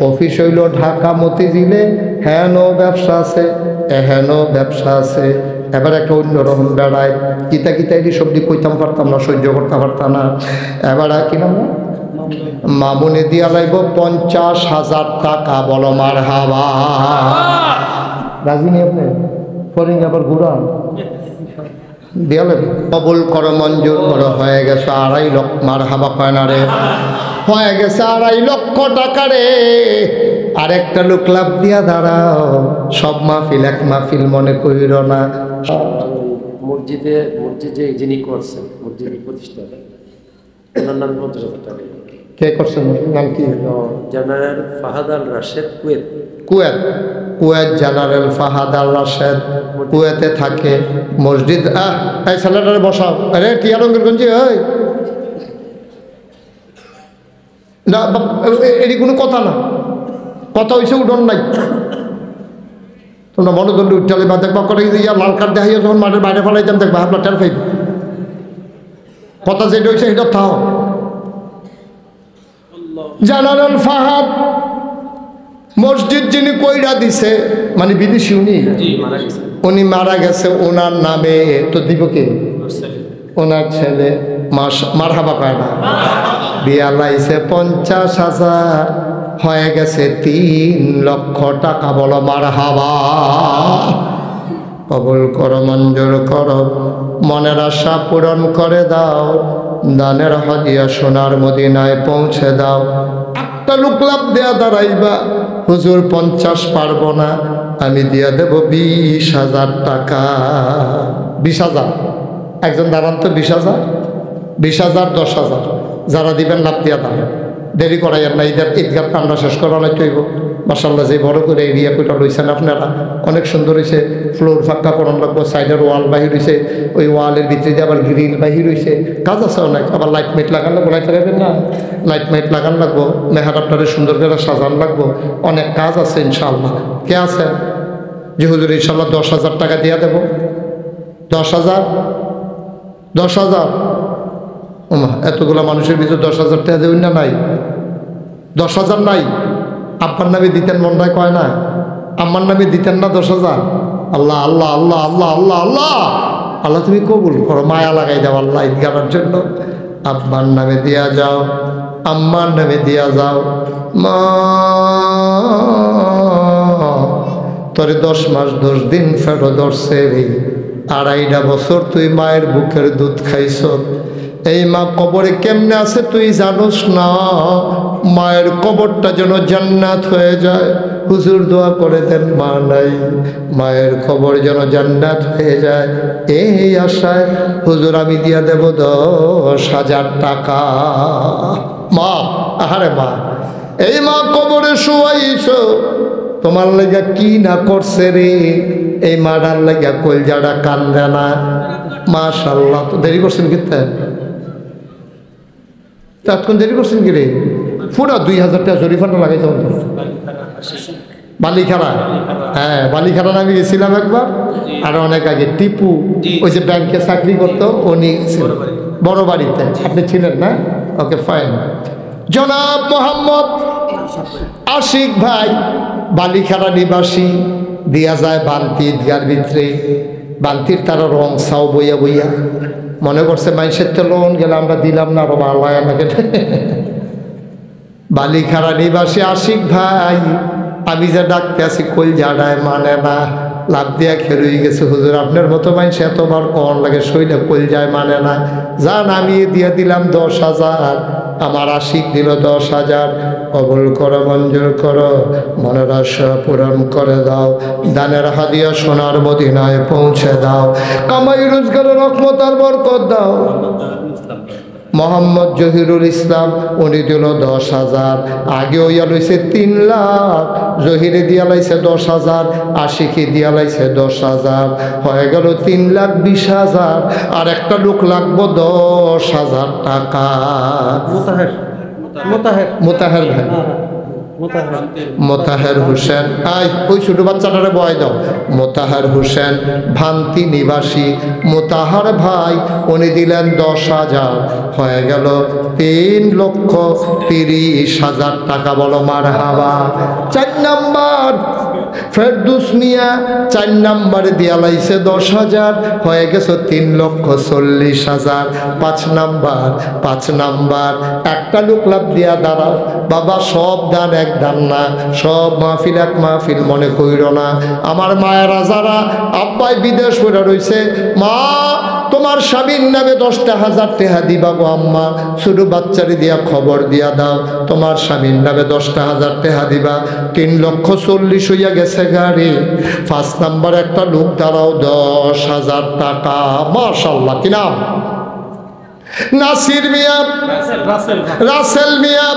অফিস হইল ঢাকা মতিঝিলে। হেন ব্যবসা আছে, এহেন ব্যবসা আছে। এবার একটা অন্যরকম বেড়ায় কিতা কিতা এটি সবজি কইতাম পারতাম না, সহ্য করতে পারতাম না। এবার কি নাম মামুনে দিয়া লাগব 50,000 টাকা। বলো মারহাবা। রাজি নি আপনি? ফরিং আবার ঘুরান দিয়া লাগবে। কবুল করো, মঞ্জুর করো। হয়ে গেছে 2.5 লক্ষ। মারহাবা কয় না রে? হয়ে গেছে 2.5 লক্ষ টাকা রে। আরেকটা লোক লাভ দিয়া দাঁড়াও। সব মাহফিল এক মাহফিল মনে করিল না। মসজিদে যিনি করছেন, মসজিদ প্রতিষ্ঠা, ওনার নাম 50,000 টাকা। কে করছেন? নাম কি? General Fahad Al Rashed, Kuwait. Kuwait general Fahad Al Rashed কুয়েতে থাকে। মসজিদ এই ছেলেটারে বসাও। আরে টিয়ারঙ্গের গঞ্জি ওই না, এটি কোনো কথা না। কথা হয়েছে উঠন নাই। তোমরা মনোদণ্ড উঠলে বা দেখবা করে লাল কার্ড দেখাইয়া যখন মাঠের বাইরে ফেলাইতাম দেখবা আপনার টের পাইবে। কথা যেটা হয়েছে সেটা থাও। জেনারেল ফাহাদ মসজিদ যিনি কইরা দিছে, মানে বিদেশি উনি মারা গেছে। ওনার নামে তো দিব কে? ওনার ছেলে। মারহাবা পায় না? বিয়া লাইছে 50,000। হয়ে গেছে 3 লক্ষ টাকা। বলো মারহাবা। কবুল করো, মঞ্জুর করো, মনের আশা পূরণ করে দাও। দানের হাদিয়া সোনার মদিনায় পৌঁছে দাও। একটা লোক লাভ দেয়া দাঁড়াইবা, হুজুর 50 পারবো না, আমি দিয়া দেব 20,000 টাকা। 20,000 একজন দাঁড়ান তো। 20,000 20,000 10,000 যারা দিবেন লাভ দিয়া দাঁড়ান। দেরি করাইয়ের না। ঈদগার কামরা শেষ করা নাই তৈব। মাশাআল্লাহ যে বড় করে এরিয়া কোটা লইছেন আপনারা, অনেক সুন্দর হয়েছে। ফ্লোর ফাঁকা করান লাগবো। সাইডের ওয়াল বাহির হয়েছে। ওই ওয়ালের ভিতরে দিয়ে আবার গ্রিল বাহির হয়েছে। কাজ আছে অনেক। আবার লাইট মাইট লাগান লাগবো। লাইট লাগাবেন না? লাইট মাইট লাগান লাগবো। মেহরাবটারে সুন্দর করে সাজান লাগবো। অনেক কাজ আছে ইনশাআল্লাহ। কে আছে যে হুজুর ইনশাআল্লাহ 10,000 টাকা দিয়ে দেবো? 10,000 10,000 এতগুলো মানুষের ভিতরে 10,000 টাকা দেবেন না? নাই 10,000 নাই। আব্বার নামে দিতেন, মনটায় কয় না? আম্মার নামে দিতেন না 10,000? আল্লাহ আল্লাহ আল্লাহ আল্লাহ আল্লাহ আল্লাহ আল্লাহ তুমি কবুল করো। মায়া লাগাই দাও আল্লাহ ঈদগাহের জন্য। আব্বার নামে দিয়া যাও, আম্মার নামে দিয়া যাও। মা তোরে 10 মাস 10 দিন ফেরো ধরছে রে। 2.5 বছর তুই মায়ের বুকের দুধ খাইছ। এই মা কবরে কেমনে আছে তুই জানোস না। মায়ের কবরটা যেন জান্নাত হয়ে যায়। হুজুর দোয়া করে দেন মা নাই, মায়ের কবর যেন জান্নাত হয়ে যায়। এই আশায় হুজুর আমি দিয়া দেব 10,000 টাকা। মা, আহারে মা, এই মা কবরে শুয়াইছ, তোমার লাগা কি না করছে রে। এই মাটার লাগা কলজাটা কান্দে না। মাশাআল্লাহ। তো দেরি করছেন কিতে? তখন দেরি করছেন কি রে? পুরা 2,000 টাকা জরিফানা লাগাই তখন বালিখারা। হ্যাঁ, বালিখারা আমি গেছিলাম একবার। আর অনেক আগে টিপু ওই যে ব্যাংকে চাকরি করতো, উনি বড় বাড়িতে। আপনি ছিলেন না? Okay fine. জনাব মোহাম্মদ আশিক ভাই বালিখারা নিবাসী দিয়া যায় বান্তি দিয়ার ভিতরে, বান্তির তারা রং চাও বইয়া বইয়া মনে করছে মানুষের তো লোন গেলে আমরা দিলাম না, আরো ভালো হয় আমাকে। বালিখারা নিবাসী আশিক ভাই, আমি যা ডাকতে আসি কই জাডায় মানে না, লাভ দিয়া খেরুই গেছে। হুজুর আপনার মতো মানুষ এতবার কন লাগে শৈলে কই যায় মানে না, যান আমি দিয়ে দিলাম 10,000, আমার আশিক দিল 10,000, কবুল করো, মঞ্জুর করো, মনের আশা পূরণ করে দাও, দানের হাদিয়া সোনার মদিনায় পৌঁছে দাও, কামাই রোজগারের রহমত আর বরকত দাও। মোহাম্মদ জহিরুল ইসলাম উনি দিল 10,000, আগে ওইয়া লইছে 3 লাখ, জহিরে দিয়া লাইছে 10,000, আশিকি দিয়া লাইছে 10,000, হয়ে গেল 3,20,000, আর একটা লোক লাগবো 10,000 টাকা। মোতাহের ভাই, মোতাহের হোসেন, ওই ছোট বাচ্চাটারে বয় দাও। মোতাহের হোসেন ভান্তি নিবাসী, মোতাহার ভাই উনি দিলেন 10,000, হয়ে গেল 3,30,000 টাকা। বলো মারহাবা। 4 নাম্বার ফেরদৌস মিয়া, 4 নাম্বারে দিয়া লাইছে 10,000, হয়ে গেছে 3,40,000। 5 নাম্বার একটা লোক লাভ দিয়া দাঁড়াও বাবা, সব দান এক দান না, সব মাহফিল এক মাহফিল মনে কইর না। আমার মায়েরা যারা আব্বাই বিদেশ করে রয়েছে, মা তোমার স্বামীর নামে 10,000 টাকা দিবা গো আম্মা, ছোট বাচ্চারে দিয়া খবর দিয়া দাও তোমার স্বামীর নামে 10,000 টাকা দিবা। 3,40,000 হইয়া গেছে গাড়ি। 5 নাম্বার একটা লোক দাঁড়াও 10,000 টাকা। মাশাআল্লাহ, কি নাম? নাসির মিয়া, রাসেল মিয়া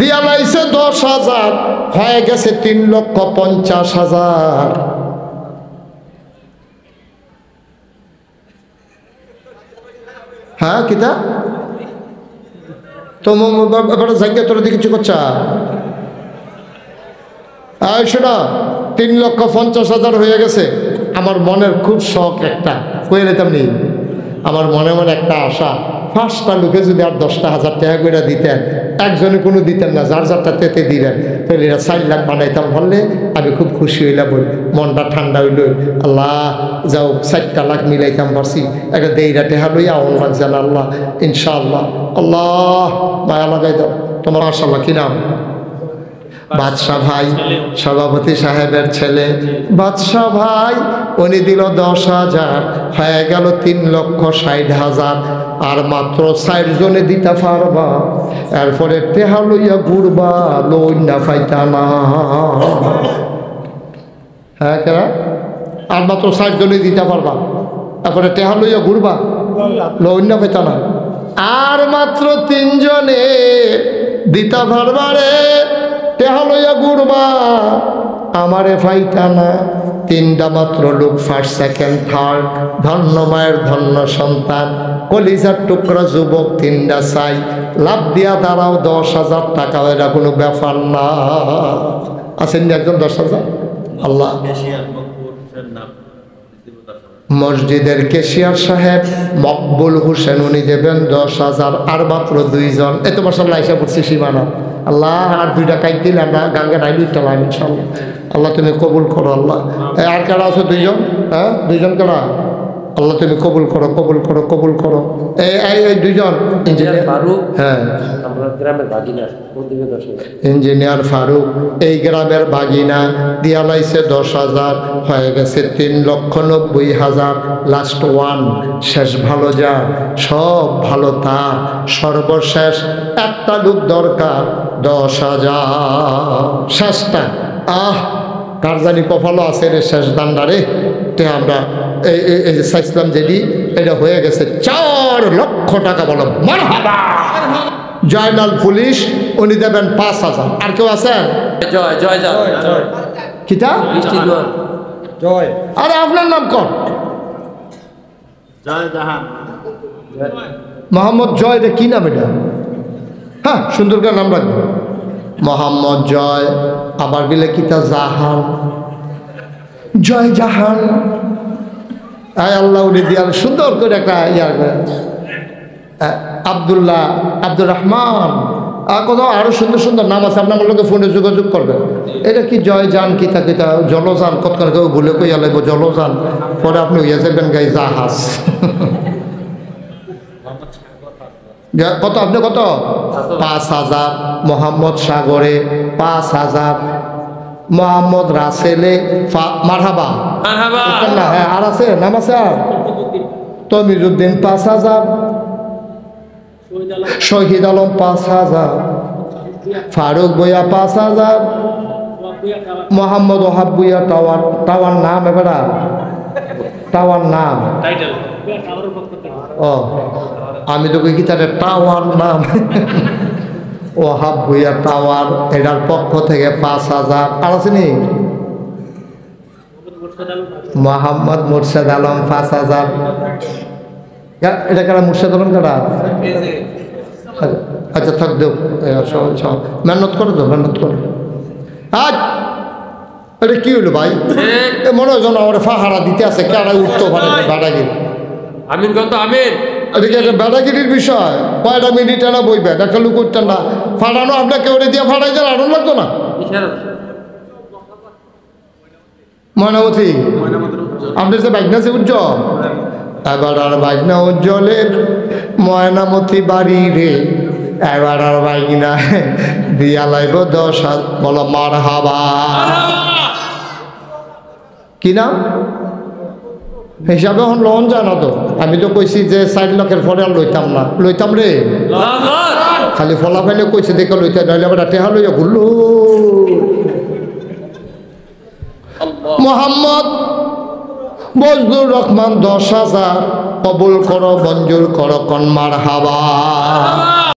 দিয়া লাইছে 10,000, হয়ে গেছে 3,50,000। হ্যাঁ কিতা তো জায়গা তোর দিকে কিছু করছা? শোনা, 3,50,000 হয়ে গেছে। আমার মনের খুব শখ একটা কয়ে নিতাম নেই, আমার মনে মনে একটা আশা, 5টা লোকে যদি আর 10,000 টাকা করে দিতেন, একজনে কোনো দিতেন না, যার যারটা তেতে দিলেন, তাহলে এরা 4 লাখ বানাইতাম। বললে আমি খুব খুশি হইলাম, মনটা ঠান্ডা হইল। আল্লাহ যাও 4টা লাখ মিলাইতাম পারছি, একটা দেইরা টেহা লইয়া অন লাগছে না। আল্লাহ ইনশাআল্লাহ, আল্লাহ মায়া লাগাই দাও তোমার। মাশাআল্লাহ, কি নাম? বাদশাহ ভাই, সভাপতি সাহেবের ছেলে বাদশাহ ভাই, উনি দিল 10,000, হয়ে গেল 3,60,000। আর মাত্র 4 জনে দিতে পারবা, এরপরে টেহা লইয়া ঘুরবা, লোন না পাইতা না। হ্যাঁ কেনা, আর মাত্র 4 জনে দিতে পারবা, তারপরে টেহা লইয়া ঘুরবা, লোন না পাইতা না। আর মাত্র 3 জনে দিতে পারবা রে, টেহা লইয়া ঘুরবা, আমারে পাইতা না। 3টা মাত্র লোক, 1st, 2nd, 3rd, ধন্য মায়ের ধন্য সন্তান, কলিজার টুকরা যুবক, 3টা চাই। লাভ দিয়া দাঁড়াও 10,000 টাকা, এটা কোনো ব্যাপার না। আছেন একজন 10,000? আল্লাহ। মসজিদের কেশিয়ার সাহেব মকবুল হোসেন, উনি দেবেন 10,000। আর মাত্র 2 জন, এত মাশাআল্লাহ আইসা পড়ছি সীমানা। আল্লাহ আর 2টা কাইট দিলে আমরা গাঙ্গে নাই দিতাম ইনশাআল্লাহ। আল্লাহ তুমি কবুল করো আল্লাহ। আর কারা আছে? 2 জন? হ্যাঁ 2 জন কারা? আল্লাহ তুমি কবুল করো, কবুল করো, কবুল করো। এই 2 জন ইঞ্জিনিয়ার ফারুক, হ্যাঁ আমরা গ্রামের বাগিনা, ইঞ্জিনিয়ার ফারুক এই গ্রামের বাগিনা দিয়া লাইছে 10,000, হয়ে গেছে 3,90,000। লাস্ট 1, শেষ ভালো যা সব ভালো তা, সর্বশেষ একটা লোক দরকার 10,000। শেষটা কার জানি কপালও আছে রে, শেষ দান্ডারে তে আমরা এই যে চাইছিলাম যেটি, এটা হয়ে গেছে 4 লক্ষ টাকা। বলো মারহাবা। জয়নাল পুলিশ, উনি দেবেন 5,000। আর কেউ আছেন? কিতা জয়, আরে আপনার নাম কর? মোহাম্মদ জয়, রে কি নাম এটা? হ্যাঁ সুন্দর করে নাম রাখবো, মোহাম্মদ জয়। আবার বিলে কিতা জাহান, জয় জাহান। আল্লাহ উনি দিয়াল সুন্দর করে একটা ইয়ার। আব্দুল্লাহ, আব্দুর রহমান, আর কত আরো সুন্দর সুন্দর নাম আছে, আপনার লোকে ফোনে যোগাযোগ করবেন। এটা কি জয় যান কিতা কিতা জলযান, কতক্ষণ কেউ ভুলে কইয়া লাগবো জলযান, পরে আপনি হইয়া যাবেন গাই জাহাজ। কত আপনি কত 5,000, মোহাম্মদ সাগরে 5,000, মোহাম্মদ রাসেলে মারহাবা না, হ্যাঁ আর আছে নাম আছে, আর তমিজুদ্দিন 5,000, শহীদ আলম 5,000, ফারুক বইয়া 5,000, মোহাম্মদ ওহাব বইয়া টাওয়ার, টাওয়ার নাম এবারা টাওয়ার নাম ও আমি তো কই কি তার টাওয়ার নাম ওহাব ভুইয়া টাওয়ার, এটার পক্ষ থেকে 5,000। আর আছে নি মোহাম্মদ মুর্শেদ আলম 5,000। এটা কারা মুর্শেদ আলম কারা? আচ্ছা থাক দেব, মেহনত করো তো, মেহনত করো। আজ এটা কি হইলো ভাই, মনে হয় যেন আমার ফাহারা দিতে আছে, কারা উঠতে পারে বেড়াগিরি। আমিন কত আমিন, এদিকে একটা বেড়াগিরির বিষয়, কয়টা মিনিট এরা বইবেন, একটা লুক উঠতেন না, ফাটানো আপনাকে ওরে দিয়ে ফাটাই দেন, আরো লাগতো না। ময়নামতি আপনার যে বাইকনা আছে উজ্জ্বল, এবার আর বাইকনা উজ্জ্বলের ময়নামতি বাড়ি রে, এবার আর বাইকনা দিয়া লাইব 10,000, বলো মার হাবা। কি নাম হিসাবে এখন লোন জানা তো, আমি তো কইছি যে 4 লাখের পরে আর লইতাম না, লইতাম রে খালি ফলাফাইলে কইছে দেখে লইতে, নইলে আবার টেহা লইয়া ঘুরলো। মোহাম্মদ বজলুর রহমান 10,000, কবুল করো মঞ্জুর করো কন মার হাবা।